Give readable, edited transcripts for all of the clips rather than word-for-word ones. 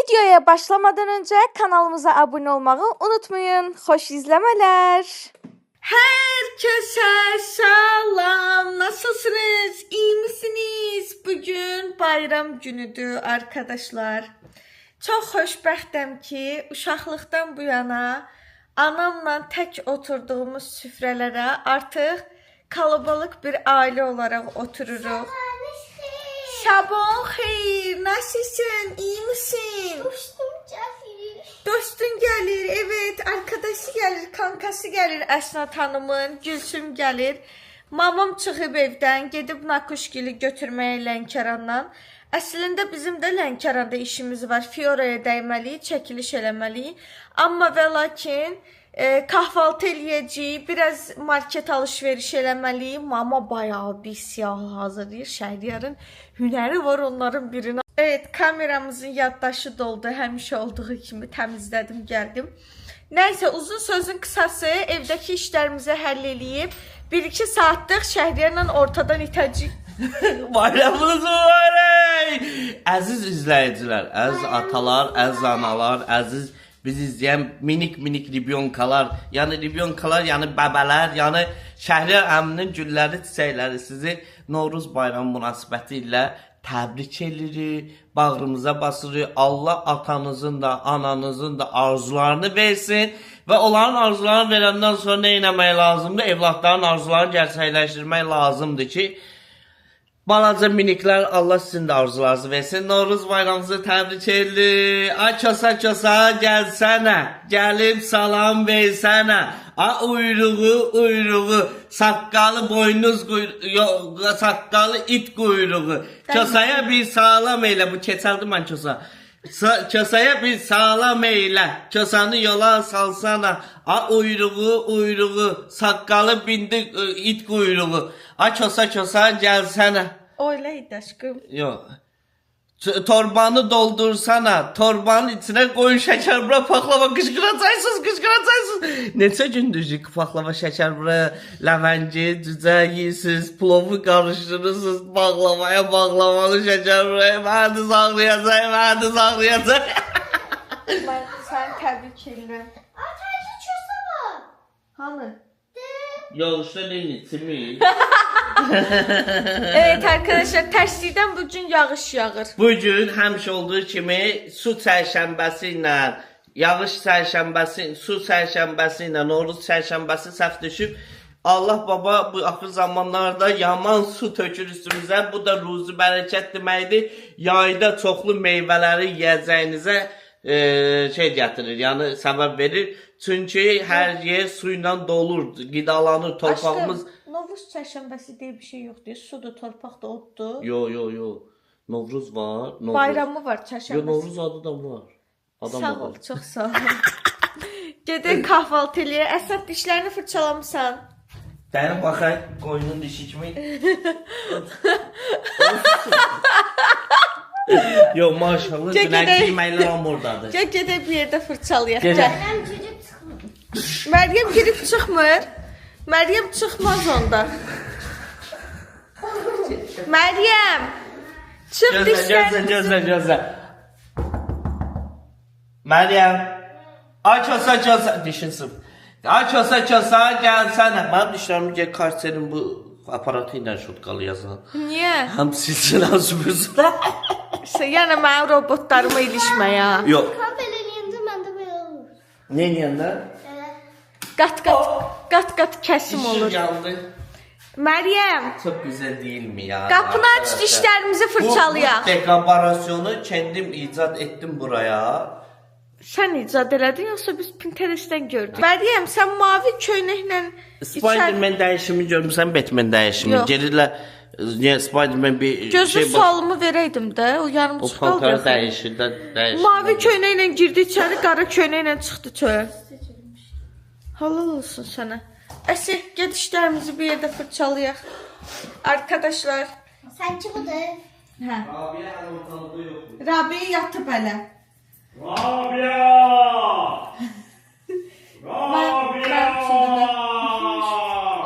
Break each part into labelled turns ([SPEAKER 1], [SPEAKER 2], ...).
[SPEAKER 1] Videoya başlamadan önce kanalımıza abone olmayı unutmayın. Hoş izlemeler. Herkese selam. Nasılsınız? İyi misiniz? Bugün bayram günüdür arkadaşlar. Çok xoşbəxtəm ki, uşaqlıqdan bu yana anamla tək oturduğumuz süfrələrə artıq kalabalık bir aile olarak otururuq. Sabah xeyir, nasılsın, iyi misin? Dostun gelir, evet, arkadaşı gelir, kankası gelir, Əsnat Hanımın, Gülsüm gelir. Mamam çıxıb evdən, gedib Nakuşgili götürməyə Lənkərandan. Əslində bizim də Lənkəranda işimiz var, Fioraya dəyməliyik, çəkiliş eləməliyik. Amma və lakin kahvaltı eləyəcəyik, biraz market alışveriş eləməliyik. Mama bayağı bir siyah hazırlayır. Şəhriyarın hünəri var onların birinə. Evet, kameramızın yaddaşı doldu. Həmişə olduğu kimi təmizlədim, gəldim. Nəysə, uzun sözün qısası, evdəki işlərimizi həll eləyib 1-2 saatlıq Şəhriyarla ortadan itəcəyik.
[SPEAKER 2] Bayramınız mübarək! Əziz izləyicilər, əziz atalar, əziz analar, əziz bizi izləyən minik ribyonkalar, yəni ribyonkalar, yəni bəbələr, yəni Şəhriyar əminin gülləri, çiçəkləri sizi Novruz bayramı münasibəti ilə təbrik edirik, bağrımıza basırıq. Allah atanızın da, ananızın da arzularını versin və onların arzularını verəndən sonra nə etmək lazımdır? Evlatların arzularını gerçəkləşdirmək lazımdır ki, balaca miniklər, Allah sizin də arzularınızı versin. Novruz bayramınızı təbrik edirik. Ay çosa gəlsənə, gəlib salam versənə. Ay uyruğu, saqqalı boynuz quyruğu, saqqalı it quyruğu. Çosaya bir salam elə, bu keçəldi mən çosa. Çosaya bir salam elə, çosanı yola salsana. Ay uyruğu, saqqalı bindi it quyruğu. Ay çosa gəlsənə.
[SPEAKER 1] Öyleydi aşkım.
[SPEAKER 2] Yok. Torbanı doldursana. Torbanın içine koyun şeker bura paklava kışkıracaksınız. Neçə gündür paklava şeker bura ləvəngi, cücə yiyirsiniz, plovu karıştırırsınız, bağlavanı şeker buraya. Məniz ağlayacaq.
[SPEAKER 1] Ben sen təbrik edirəm.
[SPEAKER 3] Tebrik çoxsa
[SPEAKER 1] Hanı?
[SPEAKER 2] Yağışda ne içimi?
[SPEAKER 1] Evet arkadaşlar, tərslikdən bugün yağış yağır.
[SPEAKER 2] Bugün həmişə olduğu kimi su çərşənbəsi ilə, yağış çərşənbəsi, su çərşənbəsi ilə, Novruz çərşənbəsi səhv düşüb. Allah baba bu axır zamanlarda yaman su tökür üstümüzə. Bu da ruzi bərəkət deməkdir. Yayda çoxlu meyvələri yeyəcəyinizə şey gətirir, yəni səbəb verir. Çünki hər yer su ilə dolur, qidalanır, torpağımız.
[SPEAKER 1] Aşkım, Novruz çərşənbəsi deyə bir şey yoxdur. Sudur, torpaq da oddur.
[SPEAKER 2] Yo. Novruz var. Novruz.
[SPEAKER 1] Bayramı var çərşənbəsi.
[SPEAKER 2] Yo, Novruz adı da var. Adam
[SPEAKER 1] sağ ol, çox sağ ol. Gedək kahvaltı eləyək. Əsad dişlərini fırçalamısan.
[SPEAKER 2] Dərin baxay, qoyunun dişi kimi. Yo, maşallah, dünənki yeməklər hamurdadır.
[SPEAKER 1] Gedək bir yerdə fırçalayaq.
[SPEAKER 2] Gedək.
[SPEAKER 3] Mənim cücüm çıxmır.
[SPEAKER 1] Məryəm girib çıxmır. Məryəm çıxmaz onda. Məryəm! Çıx dişlərini.
[SPEAKER 2] Gözlə. Məryəm. Ay çosa, dişin sırf. Ay çosa, gəlsənə. Mənim dişlərimi gəl karserin bu aparatı ilə şutqalayasın.
[SPEAKER 1] Niyə?
[SPEAKER 2] Həm silsin, həm süpürsün.
[SPEAKER 1] Yəni mənim robotlarıma ilişməyə.
[SPEAKER 2] Yox.
[SPEAKER 3] Kabel eləyəndə məndə belə olur.
[SPEAKER 2] Ne eləyəndə?
[SPEAKER 1] Qat kəsim olur.
[SPEAKER 2] İşim yandı.
[SPEAKER 1] Məryəm,
[SPEAKER 2] Çok güzel değil mi ya?
[SPEAKER 1] qapını aç, dişlərimizi fırçalayaq.
[SPEAKER 2] Bu dekorasyonu kendim icat ettim buraya.
[SPEAKER 1] Sən icad elədin, yoxsa biz Pinterestdən gördük? Məryəm, sən mavi köynəklə
[SPEAKER 2] Spider-Man dəyişimi görmüsən, Batman dəyişimi.
[SPEAKER 1] Yox.
[SPEAKER 2] Gelirlər, niye Spider-Man bir
[SPEAKER 1] gözü
[SPEAKER 2] şey
[SPEAKER 1] sualımı verəydim də, o yarım
[SPEAKER 2] o
[SPEAKER 1] çıxaldı.
[SPEAKER 2] paltarı dəyişir.
[SPEAKER 1] Mavi köynəklə girdi içəri, qara köynəklə çıxdı çölə. Halal olsun sənə. Əsək, ged işlərimizi bir yerdə fırçalayaq. Arkadaşlar.
[SPEAKER 3] Sanki budur.
[SPEAKER 1] Hə.
[SPEAKER 2] Rabia hanım tanıdığı yok mu?
[SPEAKER 1] Rabia yatıb hələ.
[SPEAKER 2] Rabia!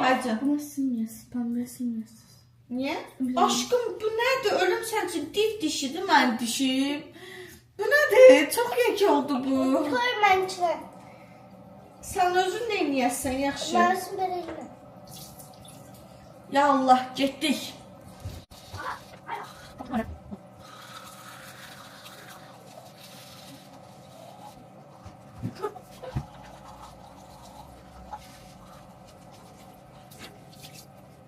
[SPEAKER 1] Hacı.
[SPEAKER 3] Ama silmiyorsun, pembe silmiyorsun.
[SPEAKER 1] Niyə? Aşkım, bu nədir? Ölüm səncə div dişidir, mən dişim. Bu nədir? Çox çox gec oldu bu.
[SPEAKER 3] Koy mən içinə.
[SPEAKER 1] Sən özün nə edəsən, yaxşı?
[SPEAKER 3] Mən özüm verəcəm.
[SPEAKER 1] Ya Allah, getdik.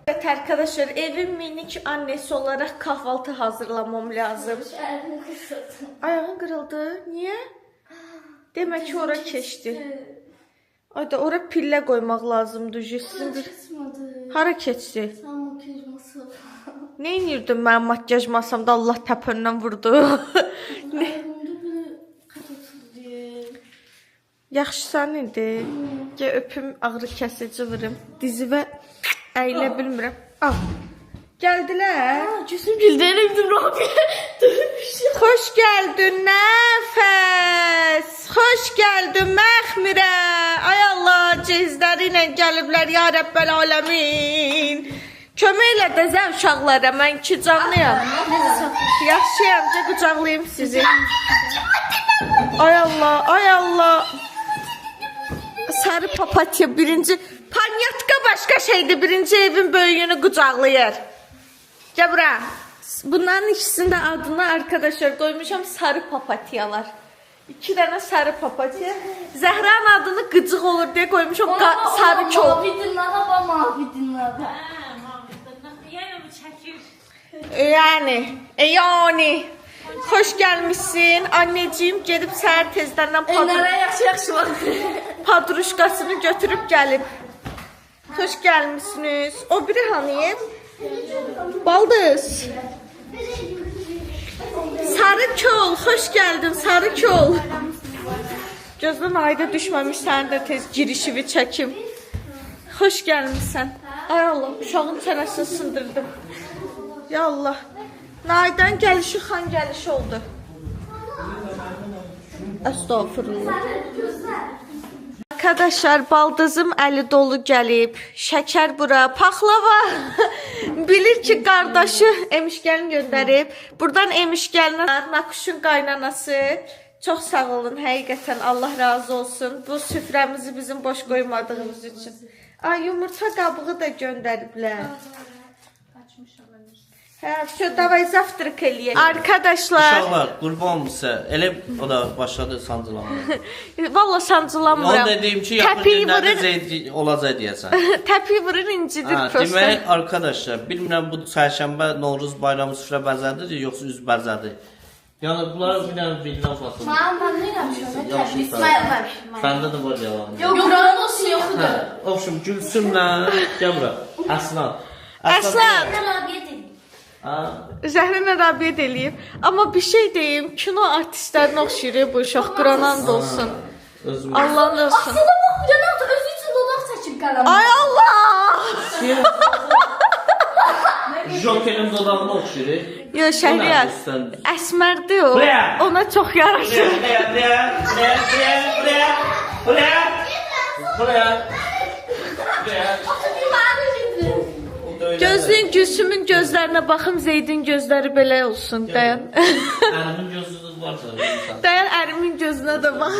[SPEAKER 1] Evet arkadaşlar, evin minik annesi olarak kahvaltı hazırlamam lazım.
[SPEAKER 3] Əlimi qısırdım.
[SPEAKER 1] Ayağın kırıldı. Niye? Demek ki ora keçdi. Ayda ora pillə qoymaq lazımdı. Sizin bir...
[SPEAKER 3] Kısmadı.
[SPEAKER 1] Hara keçdi?
[SPEAKER 3] Sen makyaj masası.
[SPEAKER 1] Ne inirdim mən makyaj masamda, Allah təpəndən vurdu.
[SPEAKER 3] Ayağımda böyle kat atıldı.
[SPEAKER 1] Yaxşısan idi. Gəl öpüm, ağrı kəsici vurum. Dizivə əylə bilmirəm. Al. Gəldilər.
[SPEAKER 3] Gözüm bildirimdim Rabia. Durmuşum.
[SPEAKER 1] Xoş gəldin Nəfəs. Xoş gəldin Məxmirə. Ay Allah, cihazləri ilə gəliblər ya Rəbbəl aləmin. Kömək elə də zəv uşaqlara, mən ki canlıyam. Yaxşıyam, qucaqlayım sizi. Ay Allah, ay Allah. Sarı papatya birinci, panyatka başqa şeydir, birinci evin böyüyünü qucaqlayır. Gəl bura. Bunların ikisinin de adını arkadaşlar koymuşam, sarı papatyalar. 2 tane sarı papatya. Zəhra'nın adını gıcıq olur diye koymuşam, sarı kol.
[SPEAKER 3] Mavi dinlara bak, mavi dinlara.
[SPEAKER 1] Yani. Hoş gelmişsin anneciğim, gedib səhər tezdən
[SPEAKER 3] Enlərə yaxşı bak.
[SPEAKER 1] padruşkasını götürüb gəlib. Hoş gelmişsiniz. O biri hanı? Baldız. Sarı kol, hoş geldin sarı kol. Gözdən ayda düşməmiş, sən də tez girişivi çəkim. Hoş gelmişsən. Ay Allah, uşağın çənəsini sındırdım. Ya Allah. Naydan gəlişi xan gəlişi oldu. Estağfurullah. Arkadaşlar, baldızım əli dolu gəlib. Şəkər bura, paxlava. Bilir ki, qardaşı emişgəlini göndərib. Buradan emişgəlinə Nakuşun qaynanası. Çox sağ olun, həqiqətən Allah razı olsun. Bu süfrəmizi bizim boş qoymadığımız üçün. Ay, yumurta qabığı da göndəriblər. Hə, davay zavtrak eləyək. Arkadaşlar.
[SPEAKER 2] Uşaqlar, qurban olmuşsa, elə o da başladı sancılanmaya.
[SPEAKER 1] Valla sancılamıram.
[SPEAKER 2] Onu dediyim ki, yaxın günlərdə zeyt olacaq deyəsən.
[SPEAKER 1] Təpi vurur, incidir prosta.
[SPEAKER 2] Demək, arkadaşlar, bilmirəm bu çərşənbə Novruz bayramı süfrə bəzədir, yoxsa üz bəzədir. Yəni, bunlar bir dənə bildən fasılır.
[SPEAKER 3] Ben ne yapıyorum?
[SPEAKER 2] Yaxşı, səndə də var yalan.
[SPEAKER 3] Yok, buranın olsun yoktu.
[SPEAKER 2] Obşum, Gülsümlə, gəl bura, Əslan.
[SPEAKER 1] Əslan.
[SPEAKER 3] Rabia dedim.
[SPEAKER 1] Zəhrinə Rabiyyət eləyib. Amma bir şey deyim, kino artistlərinə oxşayır bu uşaq, Quranan da olsun. Allah'ın olsun.
[SPEAKER 3] Aslında bak, Cenab-ı özü için dodak seçip kalan.
[SPEAKER 1] Ay Allah!
[SPEAKER 2] Jokerin dodağına oxşayır.
[SPEAKER 1] Yo, Şəhriyar, əsmərdir o. Ona çox yaraşır. Gözləyin, Gülsümün gözlərinə baxım, Zeydin gözləri belə olsun. Dayan.
[SPEAKER 2] Ərimin gözlüğü varsa.
[SPEAKER 1] Dayan, ərimin gözünə də bax.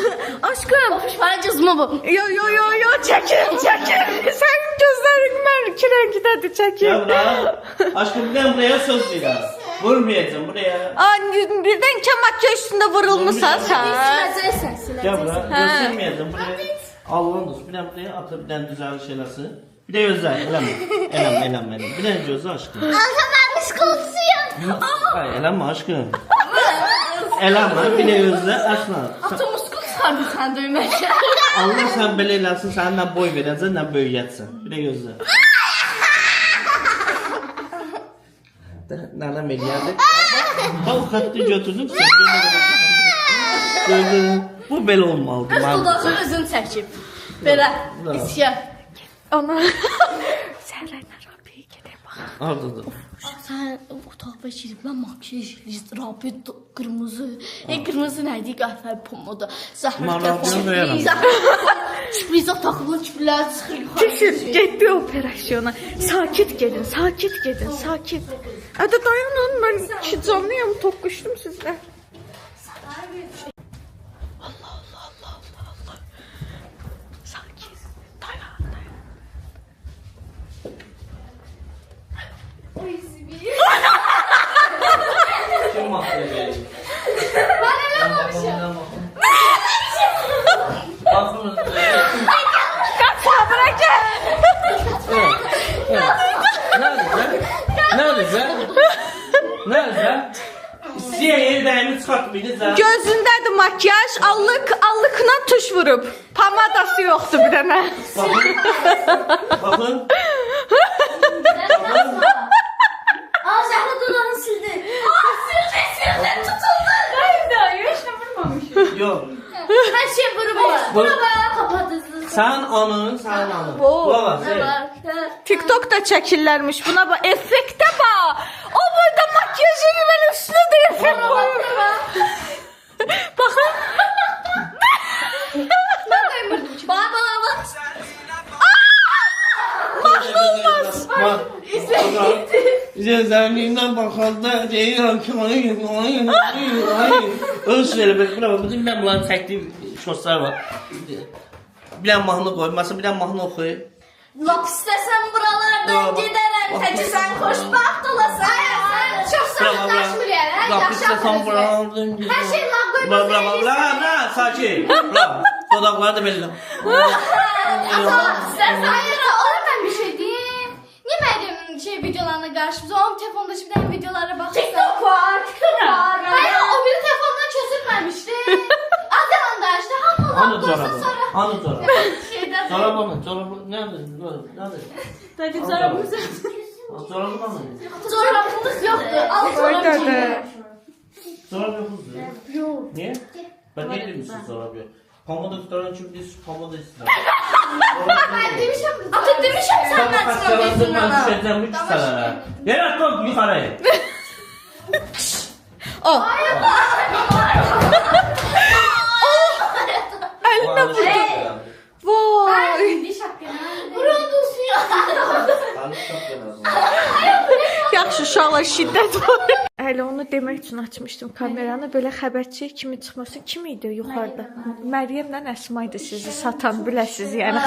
[SPEAKER 1] Aşkım.
[SPEAKER 3] Bakmış bana cızma bu.
[SPEAKER 1] Yo, çəkin. Sənin gözlərin mən iki rəngdədir, çəkin.
[SPEAKER 2] Ya bura, aşkım ben buraya söz deyirəm. Vurmayacağım buraya.
[SPEAKER 1] Birdən kəmakya üstündə vurulmuşsan sən.
[SPEAKER 3] Siləcəksən, siləcəksən.
[SPEAKER 2] Ya bura, göstermeyeceğim buraya. Allah'ın dostu, bir tane buraya atır, bir tane düzenli şeylersin. Bir de gözler, elem. Bir de gözler aşkım.
[SPEAKER 3] Arkadanmış konuşuyor.
[SPEAKER 2] Hayır, elem aşkım. Elem bir de gözler, aşkım.
[SPEAKER 3] Atı muskul çıkardı sen duymak.
[SPEAKER 2] Allah sen belə eləsin, səninlə boy verəcək, nə böyüyətsən. Bir də gözlə. Nənəm eləyərdi. Bax, xətti götürdüm, gözlə. Bu belə olmalıdır.
[SPEAKER 3] Öz dodağını özün çəkib. Belə, isyan.
[SPEAKER 1] Ona Zəhra Rabiyə gedək bax.
[SPEAKER 2] Hardadır?
[SPEAKER 3] Sen otağa girib, mən makyaj, Rabia qırmızı. Qırmızı nə idi? Qəhvəli pomoda.
[SPEAKER 2] Mən Rabia'nı döyərəm.
[SPEAKER 3] Sürpriz otaqlı kibirlər çıxır yuxarı.
[SPEAKER 1] Düşün, getdi operasyona. Sakit gedin. Hadi dayanın, mən iki canlıyam, toqquşdum sizlə.
[SPEAKER 2] Baxın.
[SPEAKER 1] Sabra gel.
[SPEAKER 2] Nə olacaq? Nə olacaq? Siyə yerdən çıxartmayınız.
[SPEAKER 1] Gözündədir makyaj, allığına tuş vurub. Pamadası yoxdur bir dənə.
[SPEAKER 2] Baxın.
[SPEAKER 3] Zəhra dodağını sildi. Sildi, tutuldu. Hayır da, heç nə vurmamışım.
[SPEAKER 2] Yox.
[SPEAKER 3] Hər şey vurub. Bura bax, kapadınız.
[SPEAKER 2] Sən onun.
[SPEAKER 1] Wow.
[SPEAKER 2] Baba,
[SPEAKER 1] TikTok'da çəkirlərmiş. Buna bax, effektə bax. O burada makyajını mən üstünə də effekt koyur. Baxın.
[SPEAKER 3] Baba.
[SPEAKER 1] Mahnı olmaz.
[SPEAKER 2] Zəmlindən baxanda deyirəm ki, öz elə bir mən bunların çəkdiyim şoslar var. Bir dənə mahnı qoy, məsələn bir dənə mahnı oxuy.
[SPEAKER 3] Lap istəsən buralardan gedərəm, təki sən xoşbaxt olasan. Çox sağ ol, daşmır yəni.
[SPEAKER 2] Lap istəsən buralardan gedərəm.
[SPEAKER 3] Hər şey laf qoymaq.
[SPEAKER 2] Sakin. Dodaqları da belirəm.
[SPEAKER 3] Hayır, ona ben bir şey diyeyim. Niye Meryem'in videolarına karşımıza? Onun telefonda şimdi hem videolara bakırsan. TikTok var. Hayır, o benim telefondan çözülmemişti. Az zamanda işte
[SPEAKER 2] Hanı çorabı? Hanı çorabı?
[SPEAKER 3] Şeyden
[SPEAKER 2] Çorabı mı? Çorabı nerede? Nerede?
[SPEAKER 3] Tabii çorabımız
[SPEAKER 2] Çorabı mı?
[SPEAKER 3] Çorabımız yoktu. Al çorabı.
[SPEAKER 2] Çorabı yok. Niye? Ben ne dedim size çorabı yok? Pamada tutan için biz pamada istedim.
[SPEAKER 3] Ben demişim. Atıp demişim sen ben çorabı
[SPEAKER 2] Ben düşeceğim 3 sene. Yer atma yukarıya.
[SPEAKER 1] O. Eline vurdu. Vay.
[SPEAKER 3] Vuruldusun ya.
[SPEAKER 1] Yaxşı uşaqlar şiddət var. Hələ onu demək üçün açmışdım kameranı. Belə xəbərçi kimi çıxmasın. Kim idi yuxarıda? Məryəmlə Əsma idi sizi satan, biləsiz yəni.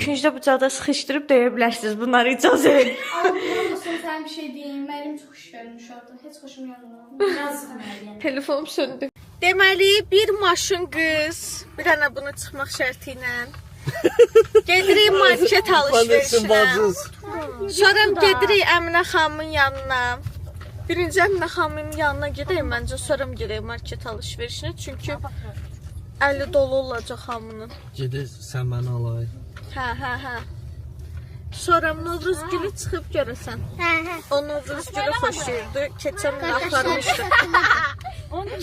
[SPEAKER 1] Küncdə bucaqda sıxışdırıb deyə bilərsiniz. Bunları icazə verin.
[SPEAKER 3] Olsun sen bir şey diyeyim. Meryem çok hoş görmüş orada. Hiç hoşum yanmıyor. Yazık Meryem.
[SPEAKER 1] Telefonum söndü. Deməli, bir maşın qız, bir dənə bunu çıxmaq şərti ilə gedirik market alış-verişinə. Sonra gedirik Əminə xanımın yanına. Birinci Əminə xanımın yanına gedək məncə, sonra gedək market alış-verişinə. Çünki əli dolu olacaq hamının.
[SPEAKER 2] Gedir sən məni alay.
[SPEAKER 1] Hə. Sonra Novruz gülü çıxıb görəsən. O Novruz gülü xoşlayırdı. Keçən il aparmışdı.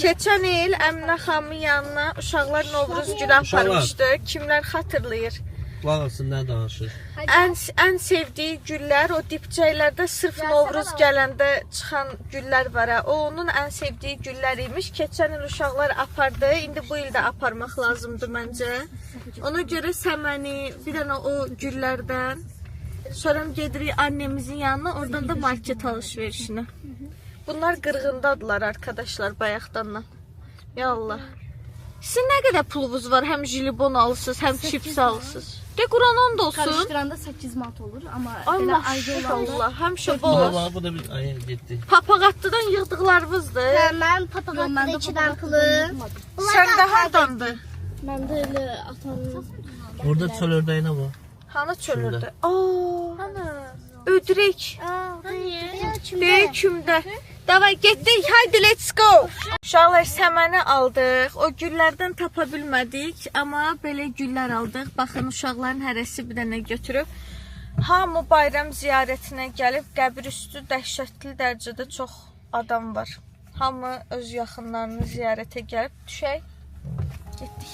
[SPEAKER 1] Keçən il Əminə xanımın yanına uşaqlar Novruz gülü aparmışdı. Kimlər xatırlayır?
[SPEAKER 2] Qulaq nə danışır?
[SPEAKER 1] Ən sevdiyi güllər, o dipçəklərdə sırf Novruz gələndə çıxan güllər var. O onun ən sevdiyi güllər imiş. Keçən il uşaqlar apardı. İndi bu il də aparmaq lazımdır məncə. Ona görə səməni, bir dənə o güllərdən. Sonra gedirik annemizin yanına, oradan da market alış-verişinə. Bunlar qırğındadılar arkadaşlar bayaqdandan. Ya Allah. Sizin nə qədər pulunuz var? Həm jilibon alırsınız, həm chips alırsınız. De Quran onda olsun.
[SPEAKER 3] Karıştıranda 8 mat olur ama
[SPEAKER 1] Ay
[SPEAKER 3] belə ayda olanda.
[SPEAKER 1] maşallah, həmişə bol.
[SPEAKER 2] Bu da bir aya getdi.
[SPEAKER 1] Papaqatlıdan yığdıqlarınızdır.
[SPEAKER 4] Mən papaqatda 2 dənə pulum.
[SPEAKER 1] Səndə hardandır?
[SPEAKER 3] Mən də elə atanın.
[SPEAKER 2] Orada çöl ördəyinə bax.
[SPEAKER 1] Hanı çölürdü? Ana. Ödürək. Deyək kimdə? Davay getdik, haydi let's go. Uşaqlar səməni aldıq. O güllərdən tapa bilmədik, amma belə güllər aldıq. Baxın uşaqların hərəsi bir dənə götürüb. Hamı bayram ziyarətinə gəlib, qəbir üstü dəhşətli dərəcədə çox adam var. Hamı öz yaxınlarını ziyarətə gəlib. Düşək. Getdik.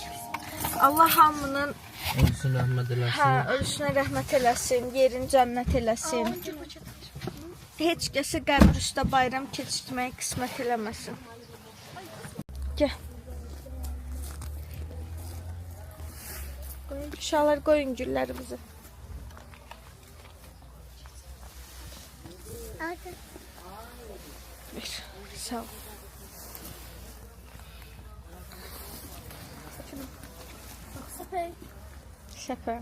[SPEAKER 1] Allah hamının
[SPEAKER 2] Ölsün rəhmət eləsin.
[SPEAKER 1] ölüsünə rəhmət eləsin, yerin cənnət eləsin. Heç kəsə qəbir üstə bayram keçirtməyi qismət eləməsin. Gəl. Uşaqlar qoyun güllərimizi. Ver, sağ ol. Səpər.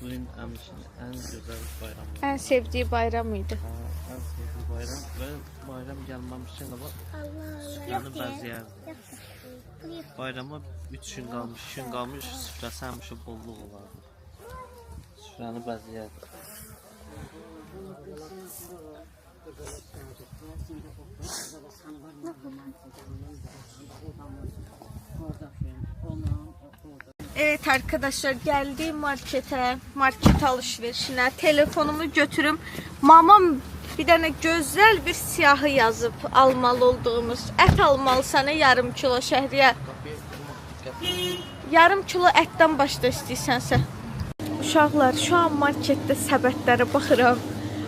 [SPEAKER 2] Bu gün əmişin ən gözəl bayramı.
[SPEAKER 1] Ən sevdiyi bayram idi.
[SPEAKER 2] Ən sevdiyi bayram və bayram gəlməmişkən də süfrəni bəzəyərdi. Bayrama 3 gün qalmış, 2 gün qalmış, süfrəsi həmişə bolluq olardı. Süfrəni bəzəyərdi.
[SPEAKER 1] Evet arkadaşlar, geldim market alışverişine. Telefonumu götürüm. Mamam bir tane güzel bir siyahı yazıp almalı olduğumuz. Et almalı sana yarım kilo Şəhriyə. Yarım kilo etten başda istəyirsənsə. Uşaqlar, şu an markette səbətlərə baxıram.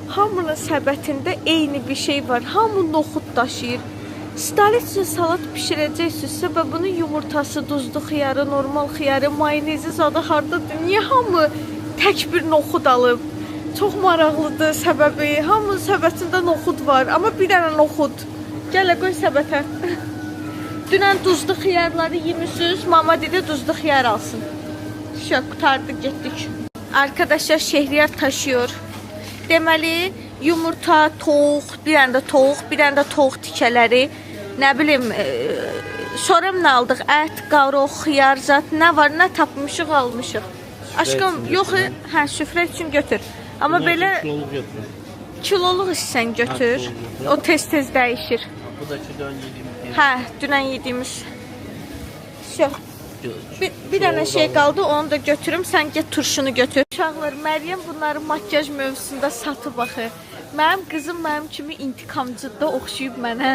[SPEAKER 1] Hamının səbətində eyni bir şey var. Hamı noxud daşıyır. Stalitçə salat pişirəcəksiniz və bunun yumurtası, duzlu xiyarı, normal xiyarı, mayonezi zadı hardadır? Niyə hamı tək bir noxud alıb? Çox maraqlıdır səbəbi. Hamının səbətində noxud var, amma bir dənə noxud. Gələ qoy səbətə. Dünən duzlu xiyarları yemişsiniz, mama dedi duzlu xiyar alsın. Şök, qutardı, getdik. Arkadaşlar Şəhriyar taşıyor. Deməli, yumurta, toğuq, bir dənə də toğuq, bir dənə də toğuq tikələri, nə bilim, sonra nə aldıq? Ət, qaroq, xiyar zat, nə var, nə tapmışıq, almışıq. Aşkım, yox, hə, süfrə üçün götür. Amma belə kiloluq istəsən götür. O tez-tez dəyişir.
[SPEAKER 2] Bu da ki, dünən yediyimiz.
[SPEAKER 1] Hə, dünən yediyimiz. Yox. Bir dənə şey qaldı, onu da götürüm, sən get turşunu götür. Uşaqlar, Məryəm bunları makyaj mövzusunda satıb axı. Mənim qızım mənim kimi intikamcıda oxşayıb mənə.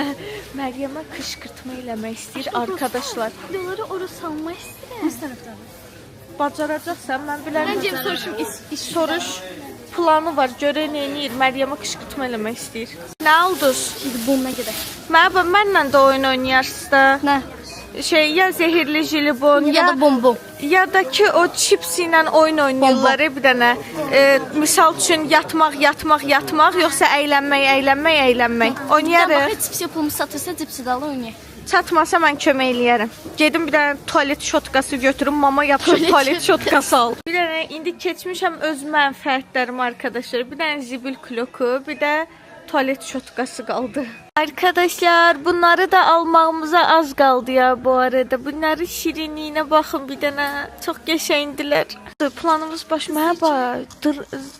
[SPEAKER 1] Məryəmə qışqırtma eləmək istəyir arkadaşlar.
[SPEAKER 3] Videoları ora salmaq istəyirəm. Biz tərəfdən.
[SPEAKER 1] Bacaracaqsan, mən bilərəm.
[SPEAKER 3] Məncə soruşum,
[SPEAKER 1] Soruş planı var, görə nə edir? Məryəmə qışqırtma eləmək istəyir. Nə aldınız?
[SPEAKER 3] Şimdi bununla gedək.
[SPEAKER 1] Mənlə də oyun oynayarsınız da.
[SPEAKER 3] Nə?
[SPEAKER 1] Ya zehirli jelibon
[SPEAKER 3] Ya da bonbon.
[SPEAKER 1] Ya da ki o chips ilə oyun oynayırlar bir dənə. Misal üçün yatmaq, yoxsa əylənmək. Oynayarıq.
[SPEAKER 3] Bax, cips yapılmış satırsa cipsi də al oynayaq.
[SPEAKER 1] Çatmasa mən kömək eləyərəm. Gedim bir dənə tualet şotkası götürüm, mama yapışıb tualet şotkası al. Bir dənə indi keçmişəm öz mənfəətlərim arkadaşlar. Bir dənə zibil kloku, bir də tualet şotkası qaldı. Arkadaşlar bunları da almağımıza az qaldı ya bu arada. Bunların şirinliyinə baxın bir dənə. Çox qəşəngdilər. Planımız başmaya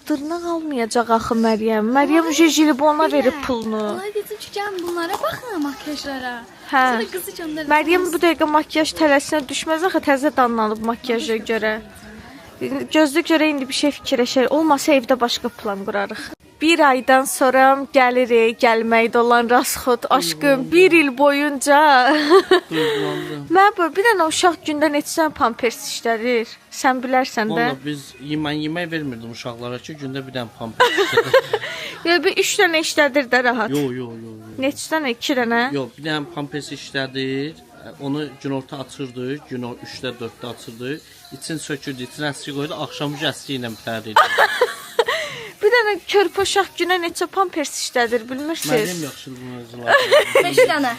[SPEAKER 1] dırnaq almayacaq axı Məryəm. Məryəm jelibona verib pulunu.
[SPEAKER 3] Onlar dedim ki, gəlin bunlara baxın makyajlara.
[SPEAKER 1] Hə.
[SPEAKER 3] Sonra qızı göndərir.
[SPEAKER 1] Məryəm bu dəqiqə makyaj tələsinə düşməz axı, təzə danlanıb makyaja görə. Gözlü görə indi bir şey fikirləşər. Olmasa evdə başqa plan qurarıq. Bir aydan sonra gəlirik, gəlməkdə olan rasxod. Aşkım, bir il boyunca. Mən bir dənə uşaq gündə neçə pampers işlədir. Sən bilərsən də.
[SPEAKER 2] Valla biz yemək vermirdim uşaqlara ki, gündə bir dənə pampers işlədir.
[SPEAKER 1] Ya bir 3 dənə işlədir də rahat.
[SPEAKER 2] Yox.
[SPEAKER 1] Neçə dənə? 2 dənə?
[SPEAKER 2] Yox, bir dənə pampers işlədir. Onu günorta açırdı, gün 3-də 4-də açırdı. İçin sökürdü, için əski qoydu, axşam əski ilə bitərdi.
[SPEAKER 1] Bir dənə körpə uşaq günə neçə pampers işlədir, bilmirsiniz?
[SPEAKER 2] Mənim yaxşıdır bunu özülər.
[SPEAKER 3] 5 dənə.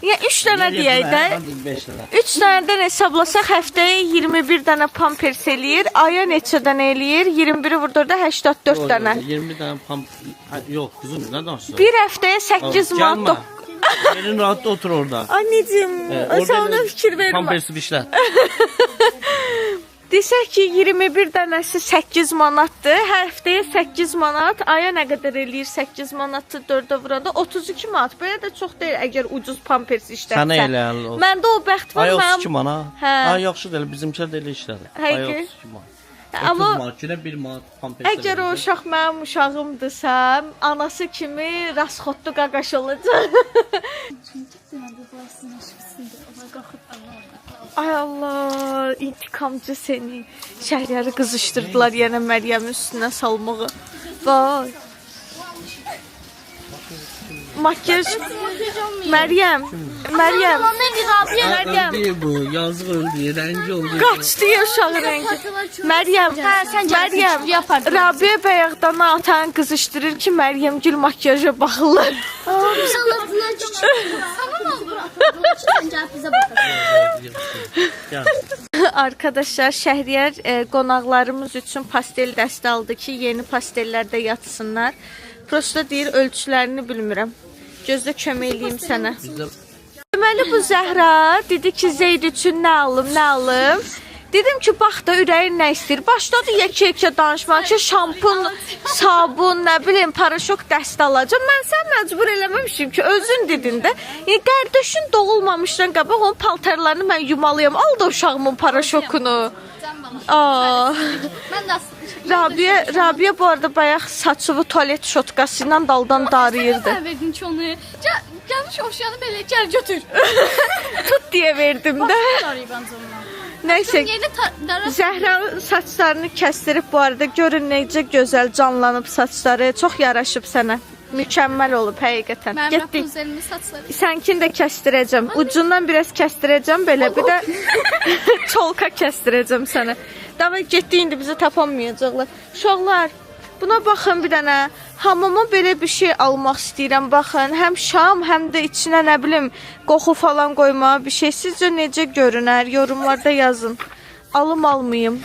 [SPEAKER 1] Ya 3 dənə deyək də.
[SPEAKER 2] 5 dənə.
[SPEAKER 1] 3 dənədən hesablasaq həftəyə 21 dənə pampers eləyir. Aya neçə dənə eləyir? 21-i vurdurda 84 dənə.
[SPEAKER 2] 20 dənə pampers. Yox, qızım, nə danışırsan?
[SPEAKER 1] Bir həftəyə 8 manat.
[SPEAKER 2] Yerin rahat otur orada.
[SPEAKER 1] Anneciğim, sən ona fikir vermə.
[SPEAKER 2] Pampersi bişlər.
[SPEAKER 1] Desək ki, 21 dənəsi 8 manatdır. Həftəyə 8 manat. Aya nə qədər eləyir 8 manatı 4-ə vuranda? 32 manat. Belə də çox deyil əgər ucuz pampers işlətsən.
[SPEAKER 2] Sənə elə olsun.
[SPEAKER 1] Məndə o bəxt var.
[SPEAKER 2] Ay 32 manat.
[SPEAKER 1] Hə.
[SPEAKER 2] Ay yaxşı deyil, bizimkilər də elə işlədir. Ay 32 manat. 30 manat, günə 1 manat pampers.
[SPEAKER 1] Əgər o uşaq mənim uşağımdırsa, anası kimi rasxodlu qaqaş olacaq. Ay Allah, intikamcı seni. Şəhriyarı qızışdırdılar yenə Məryəmin üstünə salmağı. Vay. Makyaj. Məryəm, Məryəm.
[SPEAKER 2] Məryəm. Bu yazıq öldü, rəngi oldu.
[SPEAKER 1] Qaçdı ya uşağı rəngi. Məryəm. Məryəm.
[SPEAKER 3] Yapardım.
[SPEAKER 1] Rabia bayaqdan atan qızışdırır ki, Məryəm gül makyaja baxırlar.
[SPEAKER 4] Biz Allah'tan çiçek. Sana ne olur? Ancak bize bakın.
[SPEAKER 1] Arkadaşlar, Şəhriyar qonaqlarımız üçün pastel dəstə aldı ki, yeni pastellərdə yatsınlar. Prosta deyir, ölçülərini bilmirəm. Gözlə kömək eləyim sənə. Deməli bu Zəhra dedi ki, Zeyd üçün nə alım? Dedim ki, bax da ürəyin nə istəyir? Başladı yekə danışmaq ki, şampun, sabun, nə bilim, paraşok dəstə alacam. Mən sən məcbur eləməmişim ki, özün dedin də. Qardaşın doğulmamışdan qabaq onun paltarlarını mən yumalıyam. Al da uşağımın paraşokunu.
[SPEAKER 3] Ben de
[SPEAKER 1] Rabia bu arada bayaq saçıvı tualet şotkası ilə daldan darıyırdı.
[SPEAKER 3] Sen verdin ki onu. Gelmiş oşyanı böyle gel götür.
[SPEAKER 1] Tut diye verdim də.
[SPEAKER 3] Arayı bence ondan.
[SPEAKER 1] Nəysə,
[SPEAKER 3] Yeni dara
[SPEAKER 1] Zəhra saçlarını kəsdirib bu arada. Görün necə gözəl canlanıb saçları. Çox yaraşıb sənə. Mükəmməl olub həqiqətən.
[SPEAKER 3] ben
[SPEAKER 1] Getdik.
[SPEAKER 3] Rapunzel'imi saçları.
[SPEAKER 1] Sənkini də kəsdirəcəm. Ucundan biraz kəsdirəcəm belə. Bir də çolka kəsdirəcəm sənə. Davay getdi, indi bizi tapamayacaqlar. Uşaqlar, buna baxın bir dənə. Hamama belə bir şey almaq istəyirəm. Baxın, həm şam, həm də içinə nə bilim qoxu falan qoymağa bir şey. Sizcə necə görünər? Yorumlarda yazın. Alım almayım.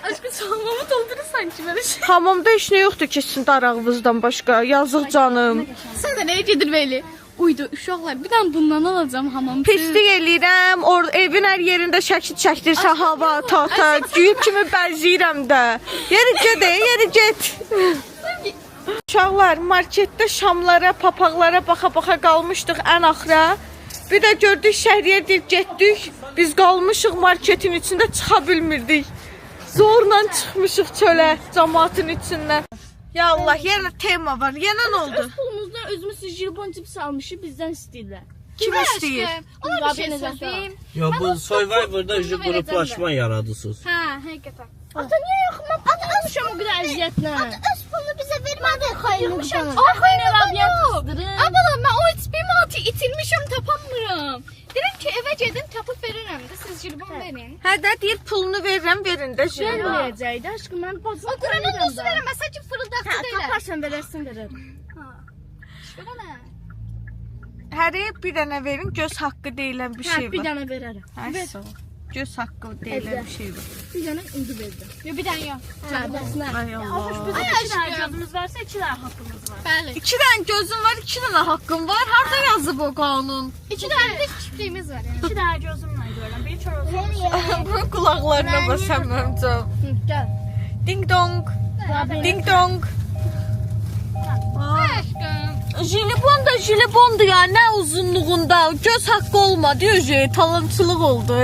[SPEAKER 3] Aşkım salmamı doldurur sanki böyle şey.
[SPEAKER 1] Hamamda heç nə yoxdur ki, sizin darağınızdan başqa. Yazıq canım.
[SPEAKER 3] Sen de neye gedir böyle? Uydu uşaqlar bir tane bundan alacağım hamam.
[SPEAKER 1] Pislik eləyirəm. Evin hər yerində şəkil çəkdirsən hava, tata. Gül kimi bəzəyirəm də. Yeri get. Uşaqlar, marketdə şamlara, papaqlara baxa-baxa qalmışdıq ən axıra. Bir də gördük Şəhriyar deyib getdik. Biz qalmışıq marketin içində, çıxa bilmirdik. Zorla çıxmışıq çölə, cəmaatın içindən. Ya Allah, yenə tema var. Yenə nə oldu?
[SPEAKER 5] Pulumuzdan özümüz jilbon cipsi almışıq, bizdən istəyirlər.
[SPEAKER 1] Kim istəyir?
[SPEAKER 3] Ona bir şey söyleyeyim.
[SPEAKER 2] Ya bu Survivor'da gruplaşma yaradısınız.
[SPEAKER 3] Ha, hakikaten.
[SPEAKER 5] Ata niyə yaxınma? Ata almışam o qədər əziyyətlə.
[SPEAKER 4] Öz pulunu bize vermedi. Hayırlı
[SPEAKER 5] Yıxmışam.
[SPEAKER 4] kucağına.
[SPEAKER 5] Ay, xeyr, Rabia qızdırır.
[SPEAKER 3] Abla ben o XP'mi altı itirmişim tapamıyorum. Dedim ki eve gedim tapıp veririm de siz jilbon verin.
[SPEAKER 1] Hə də deyir pulunu verirəm, verin də jilbon.
[SPEAKER 5] Verməyəcəkdi, aşkım, mən bacım.
[SPEAKER 3] O Kur'an'ın dostu veremez sadece fırıldakçı
[SPEAKER 5] Hə,
[SPEAKER 3] değil.
[SPEAKER 5] taparsan verərsin, verər.
[SPEAKER 3] Şöyle ne?
[SPEAKER 1] Hərəyə bir dənə verin, göz haqqı deyilən bir
[SPEAKER 5] Hə,
[SPEAKER 1] şey
[SPEAKER 5] bir
[SPEAKER 1] var.
[SPEAKER 5] dənə verərəm.
[SPEAKER 1] Hə, sağ ol. Göz haqqı deyilən bir şey var.
[SPEAKER 5] Bir dənə indi verdim.
[SPEAKER 3] Yok bir tane yok.
[SPEAKER 5] Çarpasına.
[SPEAKER 1] Ay Allah.
[SPEAKER 5] Bizim
[SPEAKER 3] Ay,
[SPEAKER 5] 2 dənə
[SPEAKER 3] aşkım.
[SPEAKER 5] gözümüz varsa 2 dənə haqqımız var.
[SPEAKER 3] Bəli.
[SPEAKER 1] 2 dənə gözün var, 2 dənə haqqın var. Harda yazıb o qanun?
[SPEAKER 3] İki tane de çiftliğimiz var yani.
[SPEAKER 5] 2 dənə gözümlə görürəm. Bir çorası.
[SPEAKER 1] Bunun qulaqlarına basam məmcəm.
[SPEAKER 5] Gəl.
[SPEAKER 1] Ding dong. Ding dong.
[SPEAKER 3] Aşkım.
[SPEAKER 1] Jilibondu ya, nə uzunluğunda. Göz haqqı olmadı, talantçılıq oldu.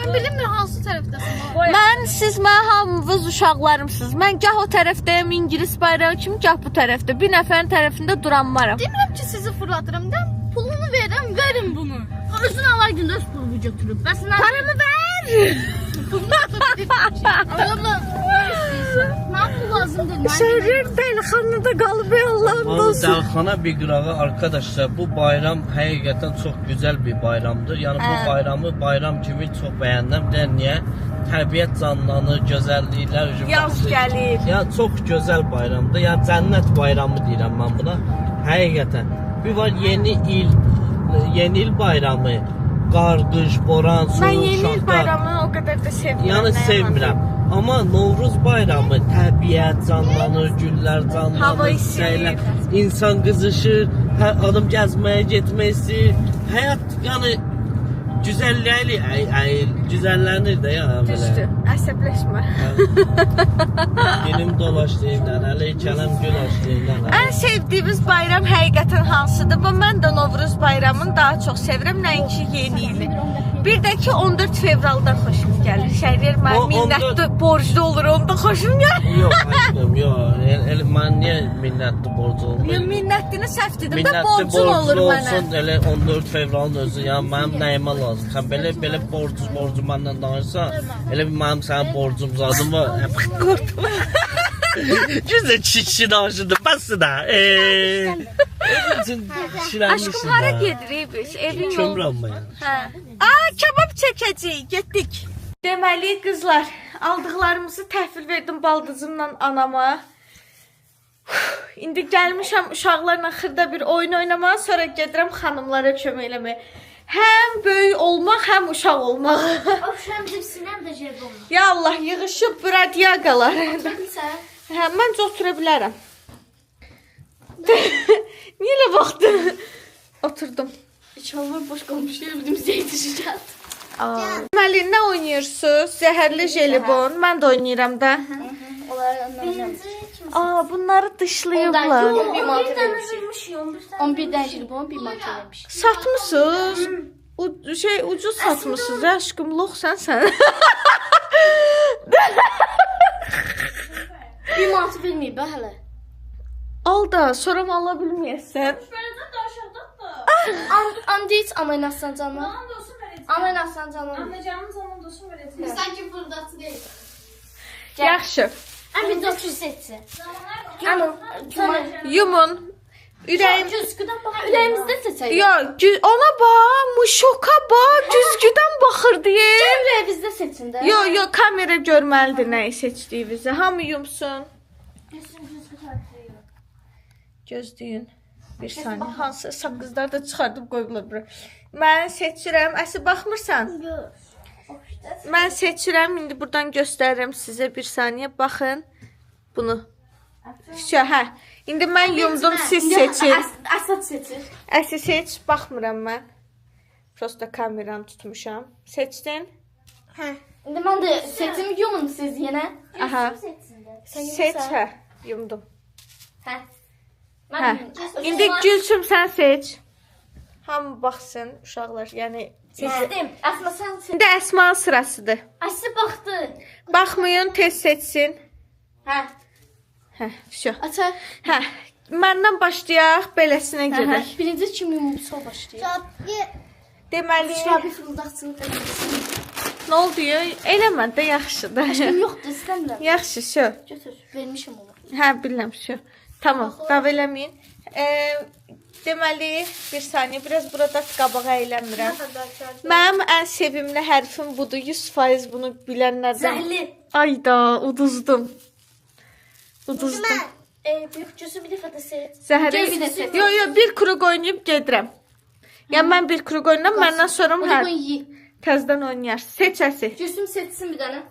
[SPEAKER 3] Sen bilin mi hansı taraftasın?
[SPEAKER 1] Siz mən hamınız uşaqlarımsınız. Mən gah o tərəfdəyəm, İngilis bayrağı kimi, gah bu tərəfdə. Bir nəfərin tərəfində duranmaram.
[SPEAKER 3] Demirəm ki sizi fırlatırım da pulunu verin, verin bunu.
[SPEAKER 5] Özün alaydın da öz pulumu götürüb. Bəs nə?
[SPEAKER 1] Paramı ver.
[SPEAKER 3] Abla.
[SPEAKER 5] Mən pul lazım deyil.
[SPEAKER 1] Şəhər dəlxanada qalıb Allah'ım
[SPEAKER 2] Ama
[SPEAKER 1] olsun.
[SPEAKER 2] Dalxana bir qırağı arkadaşlar, bu bayram həqiqətən çox gözəl bir bayramdır. Yəni bu bayramı bayram kimi çox bəyəndim. De niyə? Təbiət canlanır, gözəlliklər
[SPEAKER 1] Yaz gəlir.
[SPEAKER 2] Ya çox gözəl bayramdır. Yəni cənnət bayramı deyirəm mən buna. Həqiqətən. Bir var yeni il bayramı. Qar, qış, boran, soyuq,
[SPEAKER 1] Mən yeni il
[SPEAKER 2] şaxta.
[SPEAKER 1] bayramını o qədər də sevmirəm.
[SPEAKER 2] Yəni sevmirəm. Amma Novruz bayramı təbiət canlanır, güllər canlanır,
[SPEAKER 1] Hava isirir.
[SPEAKER 2] çiçəklər, insan qızışır, hər adam gəzməyə getmək istəyir. Həyat yəni güzəllənir də ya belə.
[SPEAKER 1] Düzdür, əsəbləşmə.
[SPEAKER 2] Dilim dolaşdığından, əli kələm gül açdığından.
[SPEAKER 1] Ən sevdiyimiz bayram həqiqətən hansıdır? Və mən də Novruz bayramını daha çox sevirəm, nəinki yeni ili. Bir də ki 14 fevraldan xoşum gəlir. Şəhər mən
[SPEAKER 2] O,
[SPEAKER 1] minnətli borclu olur, onda xoşum gəlir.
[SPEAKER 2] Yox, aşkım, yox. Mən niyə minnətli borcu
[SPEAKER 1] Ya
[SPEAKER 2] olmayım?
[SPEAKER 1] minnətini səhv dedim də
[SPEAKER 2] Minnətli
[SPEAKER 1] borcun olur
[SPEAKER 2] borclu
[SPEAKER 1] mənə.
[SPEAKER 2] olsun, elə 14 fevralın özü, yəni mənim nəyimə lazım? Sən belə borcu məndən danışsan, elə bir mənim sənin borcum zadım var. Güzel çiçi danışırdı, bəs də.
[SPEAKER 1] Aşkım hara gedirik biz? Evin yolu.
[SPEAKER 6] Kömür almaya.
[SPEAKER 1] Hə. Aa, kebab çəkəcəyik. Getdik. Deməli qızlar, aldıqlarımızı təhvil verdim baldızımla anama. İndi gəlmişəm uşaqlarla xırda bir oyun oynamağa, sonra gedirəm xanımlara kömək eləməyə. Həm böyük olmaq, həm uşaq olmaq.
[SPEAKER 4] Uşağım bizim sinem de jelibon.
[SPEAKER 1] Ya Allah, yığışıb bradiaqalar.
[SPEAKER 3] Bilirsən?
[SPEAKER 1] Hə, məncə otura bilərəm. Niyə elə baxdın? Oturdum.
[SPEAKER 3] İnşallah boş qalmış yerimizə yetişəcək.
[SPEAKER 1] Deməli, nə oynayırsınız? Zəhərli jelibon. Mən də oynayıram da. Aa, bunları dışlayıblar.
[SPEAKER 3] 11 manat vermiş.
[SPEAKER 4] Üzülmüş yiyorum.
[SPEAKER 3] 11 dənə jelibon 1 manat vermiş.
[SPEAKER 1] Satmısınız? Ucuz satmısınız ya aşkım. Loxsan sən.
[SPEAKER 3] 1 manat verməyib bə hələ.
[SPEAKER 1] Al da, sonra mı ala bilməyəsən?
[SPEAKER 3] Andi heç amaynasan canım. Amaynasan canım. Sanki fırdatı deyil.
[SPEAKER 1] Yaxşı.
[SPEAKER 3] Bir 900 etsin.
[SPEAKER 1] Yumun. Ürəyim.
[SPEAKER 3] Güzgüdən bax. Ürəyimizdə seçək.
[SPEAKER 1] Ya, ona bax, muşoka bax, güzgüdən baxır deyə.
[SPEAKER 3] Ürəyimizdə seçin də.
[SPEAKER 1] Yo, kamera görməlidir nəyi seçdiyinizi. Hamı yumsun. Gözləyin. Bir saniyə. Hansı saqqızlar da çıxardıb qoyublar bura. Mən seçirəm. Əsi baxmırsan? Mən seçirəm. İndi buradan göstərirəm sizə bir saniyə. Baxın. Bunu. Hə. İndi mən yumdum, siz seçin.
[SPEAKER 3] Əsad seçir.
[SPEAKER 1] Əsi seç. Baxmıram mən. Prosta kameranı tutmuşam. Seçdin?
[SPEAKER 3] İndi mən də seçim yumun siz yenə.
[SPEAKER 1] Aha. Seç, hə. Yumdum.
[SPEAKER 3] Hə.
[SPEAKER 1] Hə. İndi Gülsüm sən seç. Hamı baxsın uşaqlar. Yəni
[SPEAKER 3] seçdim. Əsma sən seç.
[SPEAKER 1] İndi Əsma sırasıdır.
[SPEAKER 3] Əsli baxdı.
[SPEAKER 1] Baxmayın, tez seçsin.
[SPEAKER 3] Hə.
[SPEAKER 1] Hə, şo.
[SPEAKER 3] Ata.
[SPEAKER 1] Hə. Məndən başlayaq, beləsinə gedək.
[SPEAKER 3] Birinci kim yumursa başlayır.
[SPEAKER 1] Deməli,
[SPEAKER 3] Şabi fırıldaqçını da
[SPEAKER 1] nə oldu? Eləmə də yaxşıdır.
[SPEAKER 3] Kim yoxdur, istəmirəm.
[SPEAKER 1] Yaxşı, şo.
[SPEAKER 3] Götür, vermişim onu.
[SPEAKER 1] Hə, bilirəm, şo. Tamam, dav eləməyin. Deməli, bir saniyə, biraz burada qabağa əylənmirəm. Mənim ən sevimli hərfim budur. 100% bunu bilənlərdən.
[SPEAKER 3] Zəhli.
[SPEAKER 1] Ayda, uduzdum. Uduzdum.
[SPEAKER 3] Büyük cüzü bir dəfə də seç.
[SPEAKER 1] Zəhərə.
[SPEAKER 3] Gel bir də seç.
[SPEAKER 1] Yo, bir kruq oynayıb gedirəm. Yəni mən bir kruq oynayıram, məndən sonra
[SPEAKER 3] Onu
[SPEAKER 1] hə,
[SPEAKER 3] bunu yi.
[SPEAKER 1] təzədən oynayarsın. Seçəsi.
[SPEAKER 3] Cüzüm seçsin bir dənə.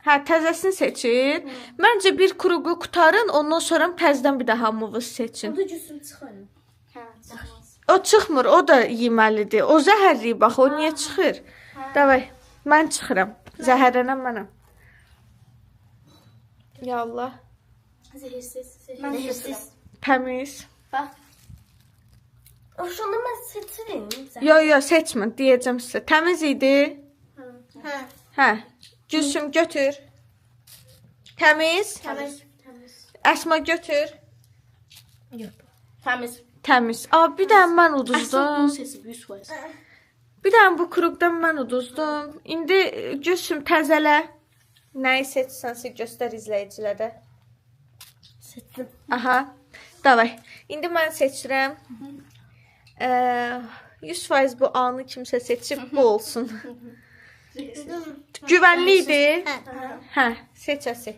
[SPEAKER 1] Hə, təzəsini seçin. Məncə bir kruqu qutarın, ondan sonra təzədən bir də hamınız seçin.
[SPEAKER 3] Burada cüzüm çıxır. Hə, çıxmaz.
[SPEAKER 1] O çıxmır, o da yeməlidir. O zəhərli bax, o niyə çıxır? Davay, mən çıxıram. Zəhərlənən mənəm. Ya Allah,
[SPEAKER 3] Zəhərsiz.
[SPEAKER 4] Zəhərsiz.
[SPEAKER 1] təmiz.
[SPEAKER 3] Bax.
[SPEAKER 4] Uşağını ben seçirim.
[SPEAKER 1] Yo, seçmə, deyəcəm sizə. Təmiz idi?
[SPEAKER 4] Ha.
[SPEAKER 1] Hə. Gülsüm götür. Təmiz?
[SPEAKER 3] Təmiz.
[SPEAKER 1] Əsma götür.
[SPEAKER 3] Təmiz.
[SPEAKER 1] Təmiz. Aa, bir dənə mən
[SPEAKER 3] Əsl
[SPEAKER 1] uduzdum.
[SPEAKER 3] bunu seçib 100%.
[SPEAKER 1] Bir dənə bu kruqdan mən uduzdum. İndi Gülsüm təzələ. Nəyi seçsənsə göstər izləyicilərə.
[SPEAKER 3] Seçdim.
[SPEAKER 1] Aha. Davay. İndi mən seçirəm. 100% bu anı kimsə seçib bu olsun. Güvənli idi. Hə, seçəsi.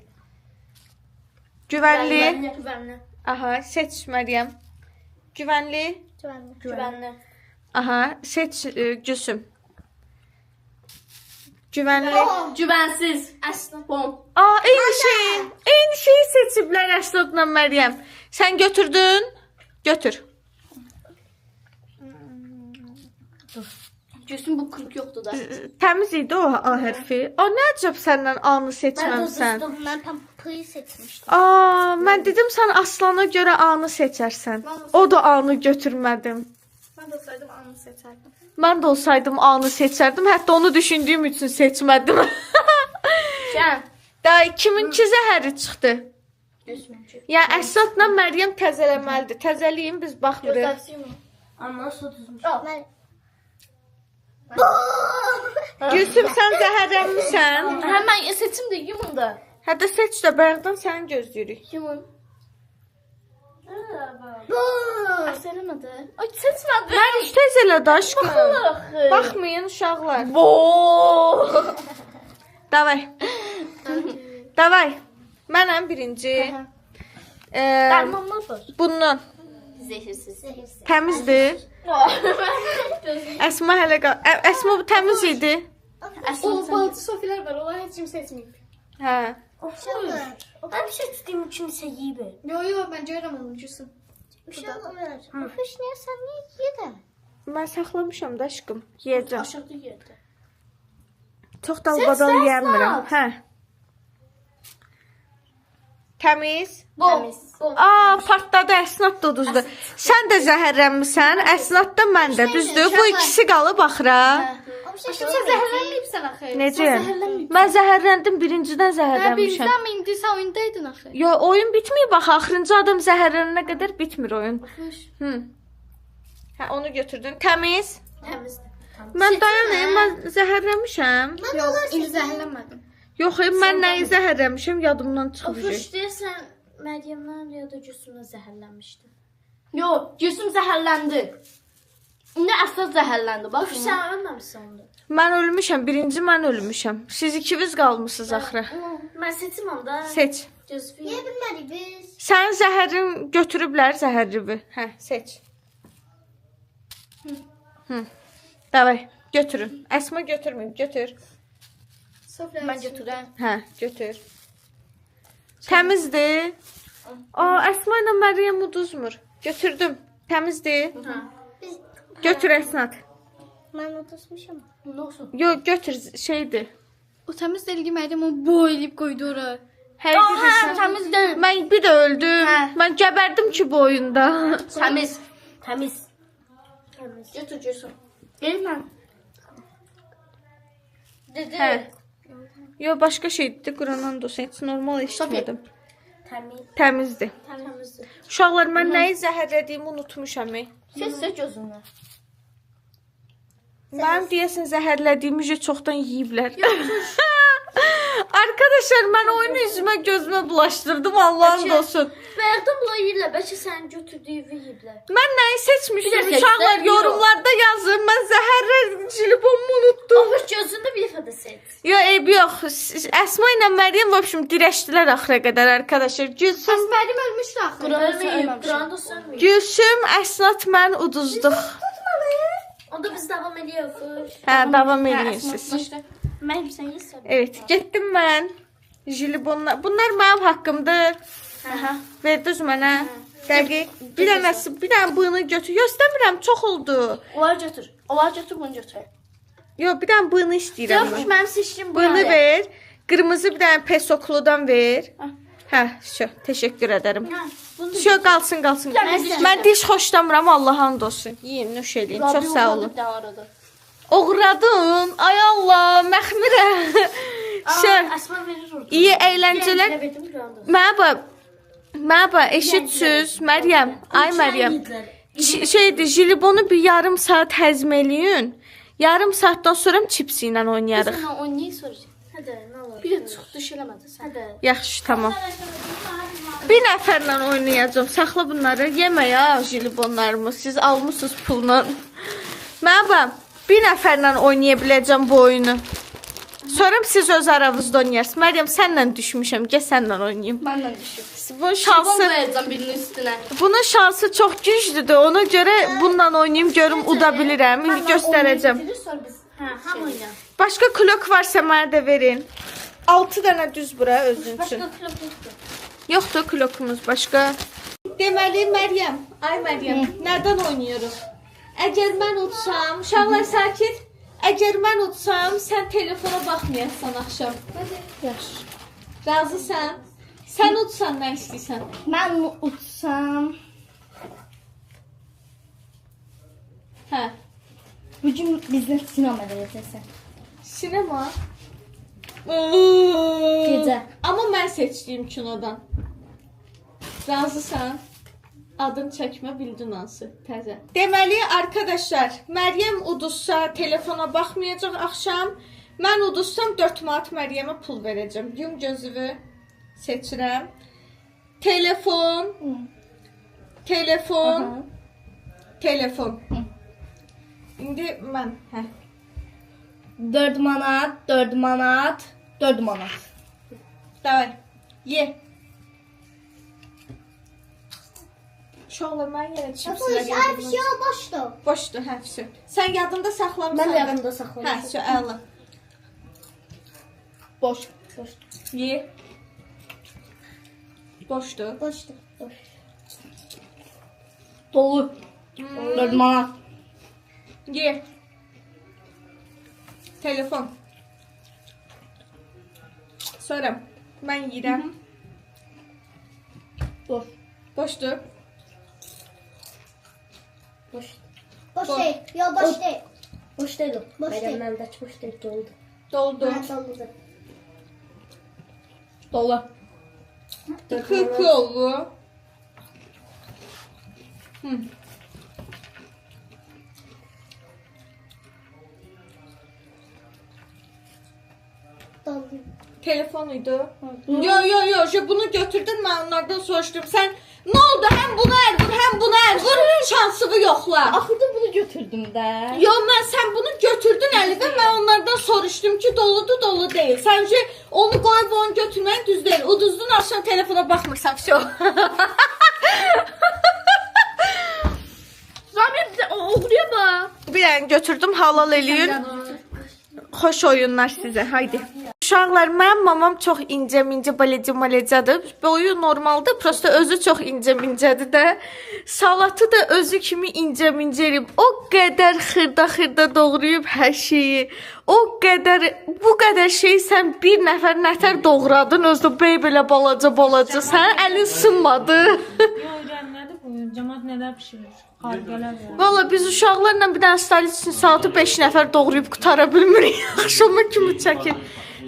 [SPEAKER 1] Güvənli.
[SPEAKER 3] Güvənli.
[SPEAKER 1] Aha, seç Məryəm. Güvənli.
[SPEAKER 3] Güvənli.
[SPEAKER 1] Aha, seç Gülsüm. Güvənli.
[SPEAKER 3] Güvənsiz. Əsl bom.
[SPEAKER 1] Aa, eyni şeyi seçiblər Əsladla Məryəm. Sən götürdün? Götür.
[SPEAKER 3] Gülsüm bu kırık yoxdur da.
[SPEAKER 1] Təmiz idi o A hərfi. O nə əcəb səndən A-nı seçməmsən.
[SPEAKER 4] Ben tam pıyı seçmiştim.
[SPEAKER 1] Aa, mən dedim sən Aslana görə A-nı seçərsən. O da A-nı götürmədim.
[SPEAKER 3] Mən də olsaydım anı seçərdim.
[SPEAKER 1] Mən də olsaydım A-nı seçərdim. Hətta onu düşündüyüm üçün seçmədim.
[SPEAKER 3] Gəl.
[SPEAKER 1] Day kiminki zəhəri çıxdı?
[SPEAKER 3] Gülsümcü.
[SPEAKER 1] Ya Əsladla Məryəm təzələməlidir. Təzəliyin biz baxmırıq.
[SPEAKER 3] Gözləşiyim.
[SPEAKER 4] Ama su tutmuş.
[SPEAKER 3] Ben.
[SPEAKER 1] Gülsüm sən zəhərlənmisən.
[SPEAKER 3] Hemen seçim de yumun da.
[SPEAKER 1] Hətta seç də bayaqdan səni gözləyirik.
[SPEAKER 3] Yumun. Əsələmədi. Ay seçmədi.
[SPEAKER 1] Məriş tez elə də aşkım. Baxmayın uşaqlar. Davay. Davay. Mənəm birinci.
[SPEAKER 3] Dərmanlar var.
[SPEAKER 1] Bundan
[SPEAKER 3] Zehirsiz.
[SPEAKER 1] təmizdir. Əsma hələ Əsma bu təmiz idi.
[SPEAKER 3] O balıqçı Sofilər var. Onlar heç kim seçməyib.
[SPEAKER 1] Hə.
[SPEAKER 4] Ben seçtiğim kimse yiyip.
[SPEAKER 3] Yo ben görürəm onu ucuzsun.
[SPEAKER 4] Uşaqlar. Kuş niye sen niye yedin?
[SPEAKER 1] Mən saxlamışam da aşkım. Yeyəcəm.
[SPEAKER 3] Aşağıda yerdə.
[SPEAKER 1] Çox dalbadal yeyəmirəm. Hə. Təmiz.
[SPEAKER 3] Təmiz.
[SPEAKER 1] Partladı, Əsnat da uduzdu. Sən də zəhərlənmisən, Əsnat da mən də, düzdür? Bu ikisi qalıb axıra.
[SPEAKER 3] Sən zəhərlənməyibsən axı.
[SPEAKER 1] Necə? Mən zəhərləndim, birincidən
[SPEAKER 3] Hə,
[SPEAKER 1] zəhərlənmişəm.
[SPEAKER 3] bizdən mi indi sən oyundaydın axı?
[SPEAKER 1] Yo, oyun bitməyib axı, axırıncı adam zəhərlənənə qədər bitmir oyun.
[SPEAKER 3] Xoş.
[SPEAKER 1] Hə, onu götürdün. Təmiz.
[SPEAKER 3] Təmizdir.
[SPEAKER 1] Mən dayanayım, mən zəhərlənmişəm.
[SPEAKER 3] Yox, indi zəhərlənmədim.
[SPEAKER 1] Yox, mən nəyi zəhərlənmişəm, yadımdan çıxmış.
[SPEAKER 4] deyirsən Məryəmdən ya da Gülsümdən zəhərlənmişdi.
[SPEAKER 3] Yox, Gülsüm zəhərləndi. İndi əsas zəhərləndi. Bax,
[SPEAKER 4] Sən ölməmisən onda.
[SPEAKER 1] Mən ölmüşəm, birinci mən ölmüşəm. Siz ikiniz qalmısınız axıra.
[SPEAKER 4] Mən seçim onda.
[SPEAKER 1] Seç.
[SPEAKER 4] Gözlüyüm. Niyə bilmədik biz?
[SPEAKER 1] Sənin zəhərin götürüblər zəhərlivi. Hə, seç. Davay, götürün. Əsma götürməyin, götür.
[SPEAKER 3] Sofya mən götürəm.
[SPEAKER 1] Hə, götür. Təmizdir. Əsma ilə Məryəm uduzmur. Götürdüm. Təmizdir. Götür Əsnat.
[SPEAKER 4] Mən uduzmuşam.
[SPEAKER 3] Nə olsun?
[SPEAKER 1] Yo, götür şeydir.
[SPEAKER 3] O təmiz deyil ki, Məryəm onu boy eləyib qoydu ora.
[SPEAKER 1] Hər birisi.
[SPEAKER 3] Təmiz deyil.
[SPEAKER 1] Mən bir də öldüm. Mən gəbərdim ki bu oyunda.
[SPEAKER 3] Təmiz.
[SPEAKER 4] Təmiz.
[SPEAKER 3] Götür Gülsüm. Gel mən. Dedi.
[SPEAKER 1] Hə. Yo, başqa şeydir. Quranan dost heç normal eşitmədim.
[SPEAKER 4] Təmiz.
[SPEAKER 1] Təmizdir.
[SPEAKER 4] Təmizdir.
[SPEAKER 1] Uşaqlar, mən nəyi zəhərlədiyimi unutmuşam.
[SPEAKER 3] Ses gözündən.
[SPEAKER 1] Mənim deyəsən zəhərlədiyimi çoxdan yeyiblər. Arkadaşlar, mən oyunu üzümə gözümə bulaşdırdım, Allah'ın olsun.
[SPEAKER 4] Bayaqdan bunlar yeyirlər. Bəlkə sənin götürdüyünü yeyiblər.
[SPEAKER 1] Mən nəyi seçmişdim?
[SPEAKER 3] Bir də
[SPEAKER 1] Uşaqlar,
[SPEAKER 3] seçsən,
[SPEAKER 1] yorumlarda yazın. Mən zəhərlə jilibonumu unutdum.
[SPEAKER 4] Oğuz gözündə bir dəfə də seç.
[SPEAKER 1] Yo, eybi yox. Əsma ilə Məryəm vəbşim dirəşdilər axıra qədər arkadaşlar. Gülsüm,
[SPEAKER 3] Məryəm ölmüşdü axı.
[SPEAKER 4] Quranda sönmür.
[SPEAKER 1] Gülsüm, Əsnat, mən uduzduq.
[SPEAKER 4] Onda biz davam ediyoruz.
[SPEAKER 1] Hə, davam edirsiniz.
[SPEAKER 4] Mənim sən yeyirsən.
[SPEAKER 1] Evet, getdim mən. Jilibonlar. Bunlar mənim haqqımdır. Verdiniz mənə. Dəqiq. Bir dənə bığını götür. Göstəmirəm, çox oldu.
[SPEAKER 3] Onlar götür. Onlar götür, bunu götür.
[SPEAKER 1] Yo, bir dənə bığını istəyirəm.
[SPEAKER 3] Yox, mənim seçdiyim bu.
[SPEAKER 1] Bığını ver. Qırmızı bir dənə pesokludan ver. Hə, şu. Təşəkkür edərəm. Şu, qalsın. Mən diş xoşlamıram, Allah'ın olsun. Yiyin, nuş eləyin. Çox sağ olun. Oğradın. Ay Allah, məxmirə.
[SPEAKER 4] Əsma verir orada.
[SPEAKER 1] İyi əyləncelər. Mənə eşitsiniz, Məryəm. Ay Məryəm. Şeydir, jilibonu bir yarım saat həzm eləyin. Yarım saatdan sonra çipsi ilə oynayarıq.
[SPEAKER 3] Sən oynayı soracaq.
[SPEAKER 4] Hadi, nə olur.
[SPEAKER 3] Bir də çox düş eləmədi sən.
[SPEAKER 4] Hadi.
[SPEAKER 1] Yaxşı, tamam. Bir nəfərlə oynayacağım. Saxla bunları. Yemə ya jilibonlarımı. Siz almışsınız pulla. Mənə bir nəfərlə oynaya biləcəm bu oyunu. Sonra siz öz aranızda oynayarsınız. Məryəm, sənlə düşmüşəm. Gəl sənlə oynayayım.
[SPEAKER 3] Mənlə düşüb.
[SPEAKER 1] Bunun
[SPEAKER 3] Şalban
[SPEAKER 1] şansı,
[SPEAKER 3] verəcəm birinin üstünə.
[SPEAKER 1] bunun şansı çox güclüdür. Ona görə bununla oynayayım, görüm uda bilirəm. İndi göstərəcəm.
[SPEAKER 3] Sonra biz.
[SPEAKER 4] Hə, hamı oyna.
[SPEAKER 1] Başqa klok varsa mənə də verin. 6 dənə düz bura özün üçün. Yoxdur klokumuz başqa. Deməli Məryəm, ay Məryəm, nədən oynayırıq? Əgər mən utsam, uşaqlar sakit. Əgər mən utsam, sən telefona baxmayasan axşam. Yaxşı. Razısan? Sən utsan nə istəyirsən?
[SPEAKER 3] Mən utsam.
[SPEAKER 1] Hə.
[SPEAKER 3] Bugün bizdə sinemada yazırsan.
[SPEAKER 1] Sinema.
[SPEAKER 3] Gecə.
[SPEAKER 1] Amma mən seçdiyim kinodan. Razısan? Adın çəkmə, bildin hansı, təzə. Deməli, arkadaşlar, Məryəm uduzsa telefona baxmayacaq axşam. Mən uduzsam 4 manat Məryəmə pul verəcəm. Yum gözümü seçirəm. Telefon Telefon. Telefon. İndi mən,
[SPEAKER 3] 4 manat, 4 manat, 4 manat.
[SPEAKER 1] Davay. Ye. Uşaqlar mən yenə çipslər
[SPEAKER 4] Ay bir
[SPEAKER 1] yedim.
[SPEAKER 4] şey o boşdu.
[SPEAKER 1] Boşdur, hə, vəsə. Sən yadında saxlamısan.
[SPEAKER 3] Mən yadımda saxlamışam.
[SPEAKER 1] Hə, əla.
[SPEAKER 3] Boş.
[SPEAKER 1] Ye. Boşdur.
[SPEAKER 4] Boşdu.
[SPEAKER 3] Dolu. 4 manat.
[SPEAKER 1] Ye. Telefon. Sonra mən yeyirəm.
[SPEAKER 3] Boş.
[SPEAKER 1] Boşdur.
[SPEAKER 3] Boş.
[SPEAKER 4] Boş değil. Yok boş değil.
[SPEAKER 3] Boş değil o.
[SPEAKER 4] Boş değil.
[SPEAKER 3] Məndəki boş değil, doldu.
[SPEAKER 1] Doldu.
[SPEAKER 4] Ben doldurdum.
[SPEAKER 3] Dolu.
[SPEAKER 1] Kırkı oldu.
[SPEAKER 4] Doldurdum.
[SPEAKER 1] Telefonuydu. Yo, bunu götürdün, mən onlardan soruşdum. Sən nə oldu? Həm bunu əl vur, həm bunu əl vur. Şansını yoxla.
[SPEAKER 3] Axırda bunu götürdüm də.
[SPEAKER 1] Yo, sən bunu götürdün əlidən, mən onlardan soruşdum ki, doludur, dolu deyil. Səncə onu qoyub onu götürmək düz deyil. Uduzdun, aşağı telefona baxmırsan, vəsə.
[SPEAKER 5] Zamir bize oğluya bak.
[SPEAKER 1] Bir dənə götürdüm, halal eləyin. Xoş oyunlar sizə, haydi. Uşaqlar, mənim mamam çox incə-mincə, baləcə-maləcədir. Boyu normaldır, prosta özü çox incə-mincədir də. Salatı da özü kimi incə-mincə eləyib. O qədər xırda-xırda doğrayıb hər şeyi. O qədər, bu qədər şeyi sən bir nəfər nətər doğradın, özü belə balaca-balaca. Sənin əlin sınmadı.
[SPEAKER 5] Öğrenmedi bu. Cemaat neler pişirir? Harikalar ya.
[SPEAKER 1] Valla biz uşaqlarla bir dənə stalis üçün salatı 5 nəfər doğrayıb qutara bilmirik. Axşama kimi çəkir.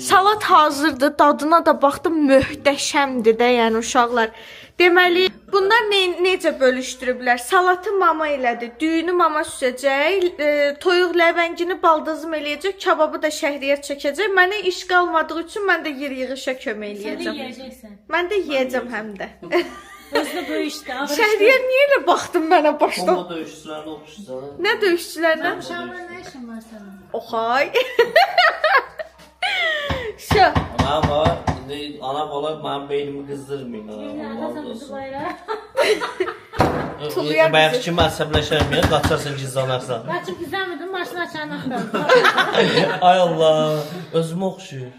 [SPEAKER 1] Salat hazırdır, dadına da baxdım, möhtəşəmdir də, yəni uşaqlar. Deməli, bunlar necə bölüşdürüblər? Salatı mama elədi, düyünü mama süzəcək, toyuq ləvəngini baldızım eləyəcək, kababı da şəhriyər çəkəcək. Mənə iş qalmadığı üçün mən də yer yığışa kömək
[SPEAKER 5] Sen de
[SPEAKER 1] eləyəcəm.
[SPEAKER 5] yiyeceksin.
[SPEAKER 1] Mən də yeyəcəm həm də.
[SPEAKER 5] Özde bu işte.
[SPEAKER 1] Şəhriyər niyə elə baxdın mənə başdan?
[SPEAKER 2] Bomba döyüşçülərlə oxşusan.
[SPEAKER 1] Nə döyüşçülərlə?
[SPEAKER 5] Şamlar ne işin var senin?
[SPEAKER 1] Oxay. Şu.
[SPEAKER 2] Ana var, indi ana bala mənim beynimi qızdırmayın.
[SPEAKER 5] Atasan bizi bayrağı.
[SPEAKER 1] Tuluyar
[SPEAKER 2] Bayaq
[SPEAKER 1] bizi.
[SPEAKER 2] kimi əsəbləşərməyən, qaçarsan gizlanarsan.
[SPEAKER 5] Kaçıp güzelmedin başını açan aktarım.
[SPEAKER 2] Ay Allah, özümə oxşuyur.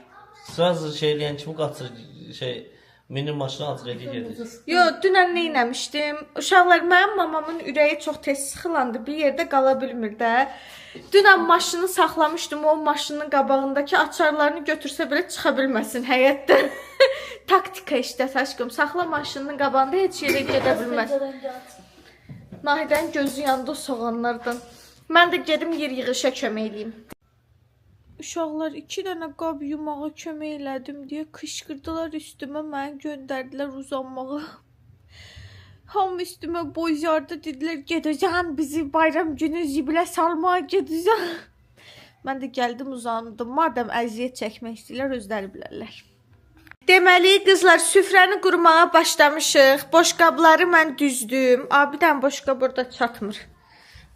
[SPEAKER 2] Sırası şey eləyən kimi qaçır, minir maşını hazır edir.
[SPEAKER 1] Yo, dünən nə eləmişdim? Uşaqlar, mənim mamamın ürəyi çox tez sıxılandı, bir yerdə qala bilmir də. Dünən maşını saxlamışdım, o maşının qabağındakı açarlarını götürsə belə çıxa bilməsin həyətdən. Taktika işlət aşkım, saxla maşının qabağında heç yerə gedə bilməz. Nahidənin gözü yandı o soğanlardan. Mən də gedim yer yığışa kömək eləyim. Uşaqlar 2 dənə qab yumağa kömək elədim deyə qışqırdılar üstümə, məni göndərdilər uzanmağa. Hamı üstümə boyardı, dedilər gedəcəm bizi bayram günü zibilə salmağa gedəcəm. Mən də gəldim uzandım. Madəm əziyyət çəkmək istəyirlər, özləri bilərlər. Deməli, qızlar, süfrəni qurmağa başlamışıq. Boşqabları mən düzdüm. Bir dənə boşqab burada çatmır.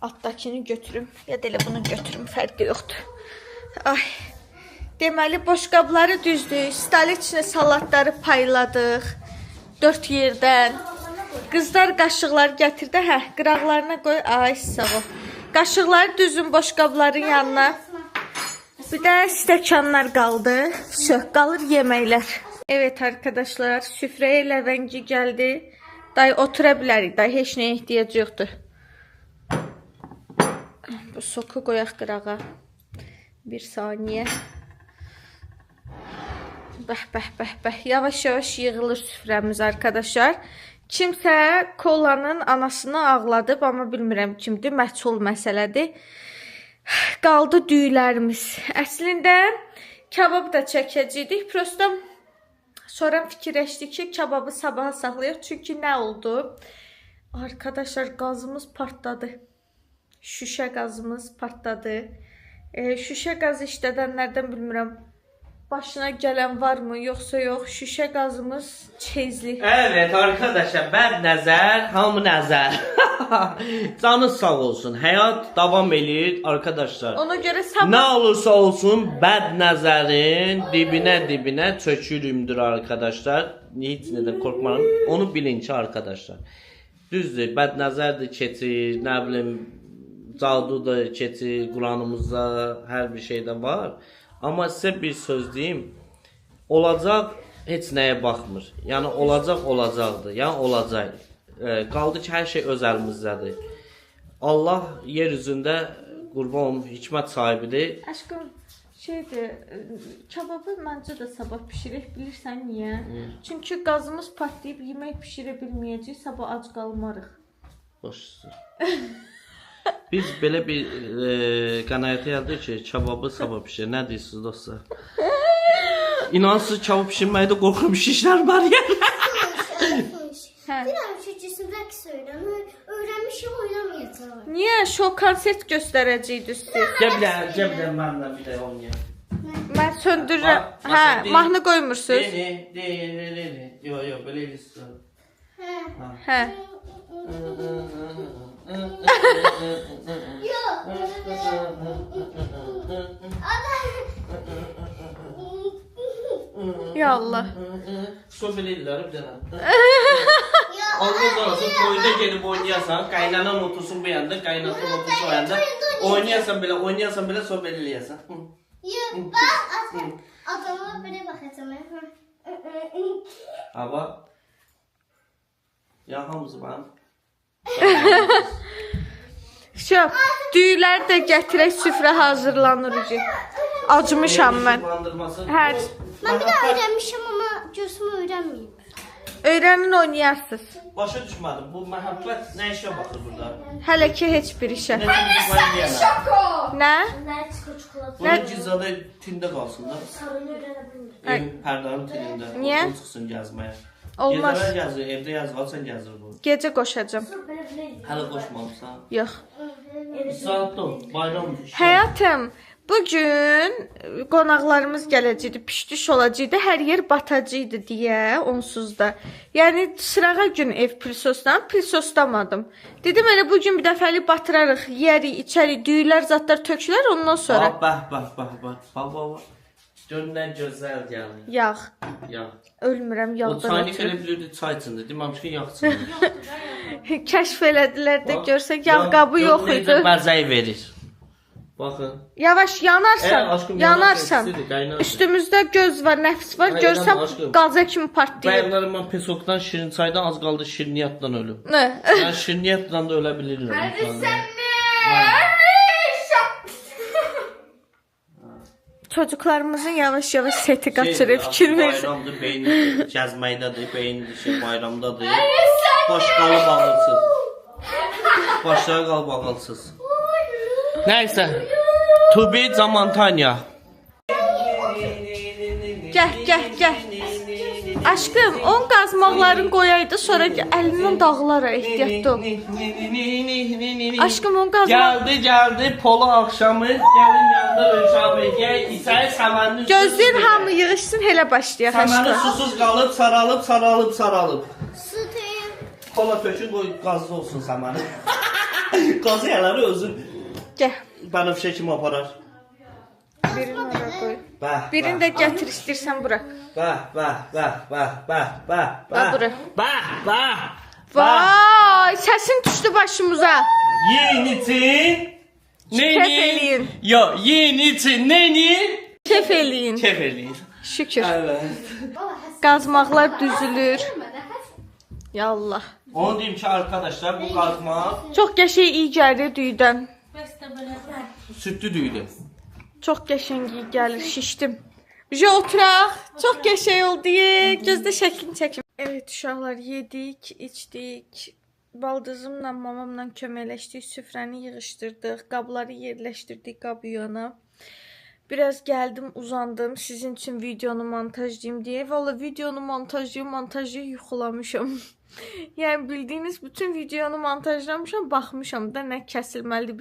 [SPEAKER 1] Altdakini götürüm. Ya da elə bunu götürüm, fərqi yoxdur. Ay. Deməli, boşqabları düzdük. Stolun içinə salatları payladıq. 4 yerdən. Qızlar qaşıqlar gətirdi. Hə, qıraqlarına qoy. Ay, sağ ol. Qaşıqları düzün boşqabların yanına. Bir də stəkanlar qaldı. Qalır yeməklər. Evet arkadaşlar, süfrəyə ləvəngi gəldi. Day otura bilərik. Day heç nəyə ehtiyac yoxdur. Bu soku qoyaq qırağa. Bir saniye. Bəh. Yavaş-yavaş yığılır süfrəmiz arkadaşlar. Kimsə kolanın anasını ağladıb, amma bilmirəm kimdir, məchul məsələdir. Qaldı düylərimiz. Əslində kabab da çəkəcəkdik. Prosta sonra fikirləşdik ki, kababı sabaha saxlayaq. Çünki nə oldu? Arkadaşlar qazımız partladı. Şüşə qazımız partladı. Şüşə qazı işlədənlərdən bilmirəm. başına gələn varmı, yoxsa yox? Şüşə qazımız çeyizli.
[SPEAKER 2] Evet arkadaşlar, bəd nəzər, hamı nəzər. Canınız sağ olsun. Həyat davam eləyir arkadaşlar.
[SPEAKER 1] Ona görə sabah
[SPEAKER 2] Ne olursa olsun bəd nəzərin dibinə çökürümdür arkadaşlar. Hiç neden korkmaram. Onu bilin ki arkadaşlar. Düzdür, bəd nəzər də keçir, nə bilim, cadu da keçir, Quranımızda hər bir şeydə var. Amma sizə bir söz deyim. Olacaq heç nəyə baxmır. Yəni olacaq olacaqdır. Yəni olacaq. Qaldı ki hər şey öz əlimizdədir. Allah yer üzündə qurban olum hikmət sahibidir.
[SPEAKER 1] aşkım şeydir, kebabı məncə də sabah bişirək, bilirsən niyə? Çünki qazımız partlayıb yemək bişirə bilməyəcək, sabah ac qalmarıq.
[SPEAKER 2] Boşsun. Biz belə bir qənaətə gəldik ki, kebabı sabah bişir. Nə deyirsiniz dostlar? İnansız kebab bişirməkdə qorxurum, şişlər var ya.
[SPEAKER 1] Hə.
[SPEAKER 4] Bir şey cisimdəki söyləm. Öyrənmişəm, oynamayacağam.
[SPEAKER 1] Niyə? Şou konsert göstərəcəkdi üstü.
[SPEAKER 2] Gəl mənlə bir də oynayaq.
[SPEAKER 1] Mən söndürürəm.
[SPEAKER 2] Bax,
[SPEAKER 1] Hə,
[SPEAKER 2] məsələn,
[SPEAKER 1] mahnı qoymursunuz.
[SPEAKER 2] Yo, belə istəyirəm.
[SPEAKER 1] Hə. Ya Allah.
[SPEAKER 2] So belə ellər bir dənə. Allah olsun, toyda gelib oynayasan, qaynanan otursun bu yanda, qaynatın otursun o yanda. Oynayasan belə, so belə eləyəsən.
[SPEAKER 4] Yox, bax, adama belə baxacağam.
[SPEAKER 2] Hava. Ya hamısı mənim.
[SPEAKER 1] Şo, düyüləri də gətirək, süfrə hazırlanır ucu. Acımışam mən. Hə.
[SPEAKER 4] Mən bir də öyrənmişəm, amma gözümü öyrənməyim.
[SPEAKER 1] Öyrənin oynayarsınız.
[SPEAKER 2] Başa düşmədim, bu məhəbbət nə işə baxır burada?
[SPEAKER 1] Hələ ki heç bir işə.
[SPEAKER 3] Şoko.
[SPEAKER 1] Nə?
[SPEAKER 4] Mən çikolata
[SPEAKER 2] Bunun gizada tində qalsın da.
[SPEAKER 4] sarını öyrənə bilmirəm.
[SPEAKER 2] Evin pərdanın tilində.
[SPEAKER 1] Niyə?
[SPEAKER 2] O çıxsın gəzməyə.
[SPEAKER 1] Olmaz.
[SPEAKER 2] Gecələr gəzir, evdə yazğalsan gəzir bu.
[SPEAKER 1] Gecə qoşacağam.
[SPEAKER 4] Belə
[SPEAKER 2] Hələ qoşmamısan.
[SPEAKER 1] Yox.
[SPEAKER 2] Saat da bayram.
[SPEAKER 1] Həyatım, bugün qonaqlarımız gələcəkdi, pişdiş olacaqdı, hər yer batacaqdı deyə onsuz da. Yəni sırağa gün ev pilsosdan, pilsoslamadım. Dedim elə bugün bir dəfəlik batırarıq, yeyərik, içərik, düyülər, zatlar tökülər ondan sonra.
[SPEAKER 2] Bax. Gör nə gözəl gəlir.
[SPEAKER 1] Yağ.
[SPEAKER 2] Ya.
[SPEAKER 1] Ölmürəm
[SPEAKER 2] O
[SPEAKER 1] yağdan
[SPEAKER 2] çaynik
[SPEAKER 1] ötürü.
[SPEAKER 2] elə bilirdi çay içində. Deməmiş ki, yağ içində.
[SPEAKER 1] Kəşf elədilər də görsək yağ qabı yox idi.
[SPEAKER 2] Necə bəzək verir. Baxın.
[SPEAKER 1] Yavaş yanarsan,
[SPEAKER 2] aşkım,
[SPEAKER 1] yanarsan.
[SPEAKER 2] istidir, qaynar.
[SPEAKER 1] Üstümüzdə göz var, nəfs var.
[SPEAKER 2] Hayır,
[SPEAKER 1] Görsəm
[SPEAKER 2] aşkım.
[SPEAKER 1] qaza kimi partlayır.
[SPEAKER 2] Bayaqları mən pesokdan, şirin çaydan az qaldı şirniyyatdan ölüm.
[SPEAKER 1] Nə?
[SPEAKER 2] Yəni şirniyyatdan da ölə bilirlər.
[SPEAKER 3] Hadi
[SPEAKER 2] insanlar.
[SPEAKER 3] sen ne?
[SPEAKER 1] Çocuklarımızın yavaş-yavaş seti qaçırıb fikir versin.
[SPEAKER 2] Bayramdır, beyin gəzməkdədir, beyin şey bayramdadır. Baş qalıb ağılsız. Başları qalıb ağılsız. Nəysə. To be Zamantanya.
[SPEAKER 1] Gəl. Aşkım, on qazmaqların qoyaydı, sonra əlindən dağlara ehtiyatlı ol. Aşkım, on qazmaq...
[SPEAKER 2] Gəldi, polo axşamı, gəlin yanında ölçəmi, gəl, İsa'yı səmənin
[SPEAKER 1] Gözləyin hamı yığışsın, elə başlayaq
[SPEAKER 2] Səməni
[SPEAKER 1] aşkım.
[SPEAKER 2] susuz qalıb, saralıb.
[SPEAKER 4] Sütüm.
[SPEAKER 2] Kola tökün, qoy qazlı olsun səməni. Qazı yələri özü
[SPEAKER 1] Gəl,
[SPEAKER 2] bənövşə kimi aparar.
[SPEAKER 1] birini ora qoy.
[SPEAKER 2] Bəh,
[SPEAKER 1] Birini də gətir, istəyirsən bura.
[SPEAKER 2] Bəh.
[SPEAKER 1] Vay, səsin düşdü başımıza.
[SPEAKER 2] Yiyin için.
[SPEAKER 1] Kef eləyin.
[SPEAKER 2] Yo, yiyin için neyini?
[SPEAKER 1] Kef eləyin.
[SPEAKER 2] Kef eləyin.
[SPEAKER 1] Şükür.
[SPEAKER 2] Evet.
[SPEAKER 1] Qazmaqlar düzülür. Ya Allah.
[SPEAKER 2] Onu diyeyim ki arkadaşlar bu qazma
[SPEAKER 1] Çox qəşəng iyi gəlir düydən.
[SPEAKER 2] sütlü düydü.
[SPEAKER 1] Çox qəşəng iyi gəlir, şişdim. Bir oturaq. Çox qəşəng oldu. Gözdə şəklini çəkim. Evet uşaqlar, yedik, içdik. Baldızımla, mamamla köməkləşdik, süfrəni yığışdırdıq, qabları yerləşdirdik qab yana. Biraz gəldim, uzandım, sizin üçün videonu montajlayayım deyə. Valla videonu montajlayıb yuxulamışam. Yəni bildiyiniz bütün videonu montajlamışam, baxmışam da nə kəsilməlidir,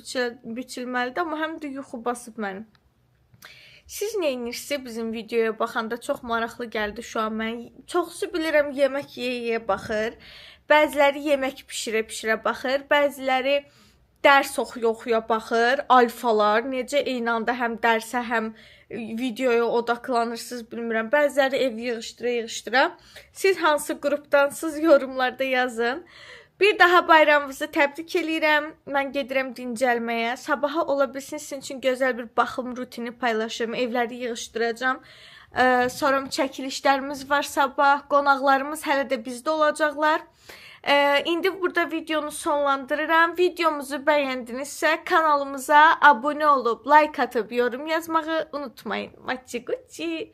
[SPEAKER 1] biçilməlidir, amma həm də yuxu basıb mənim. Siz nə edirsiniz bizim videoya baxanda? Çox maraqlı gəldi şu an mən. Çoxsu bilirəm yemək yeyə baxır. Bəziləri yemək bişirə baxır. Bəziləri dərs oxuya baxır. Alfalar necə eyni anda həm dərsə, həm videoya odaqlanırsınız bilmirəm. Bəziləri ev yığışdıra. Siz hansı qrupdansınız yorumlarda yazın. Bir daha bayramınızı təbrik eləyirəm. Mən gedirəm dincəlməyə. Sabaha ola bilsin sizin üçün gözəl bir baxım rutini paylaşırım. Evləri yığışdıracağam. Sonra çəkilişlərimiz var sabah. Qonaqlarımız hələ də bizdə olacaqlar. İndi burada videonu sonlandırıram. Videomuzu bəyəndinizsə kanalımıza abunə olub, like atıb, yorum yazmağı unutmayın. Maçı guçi.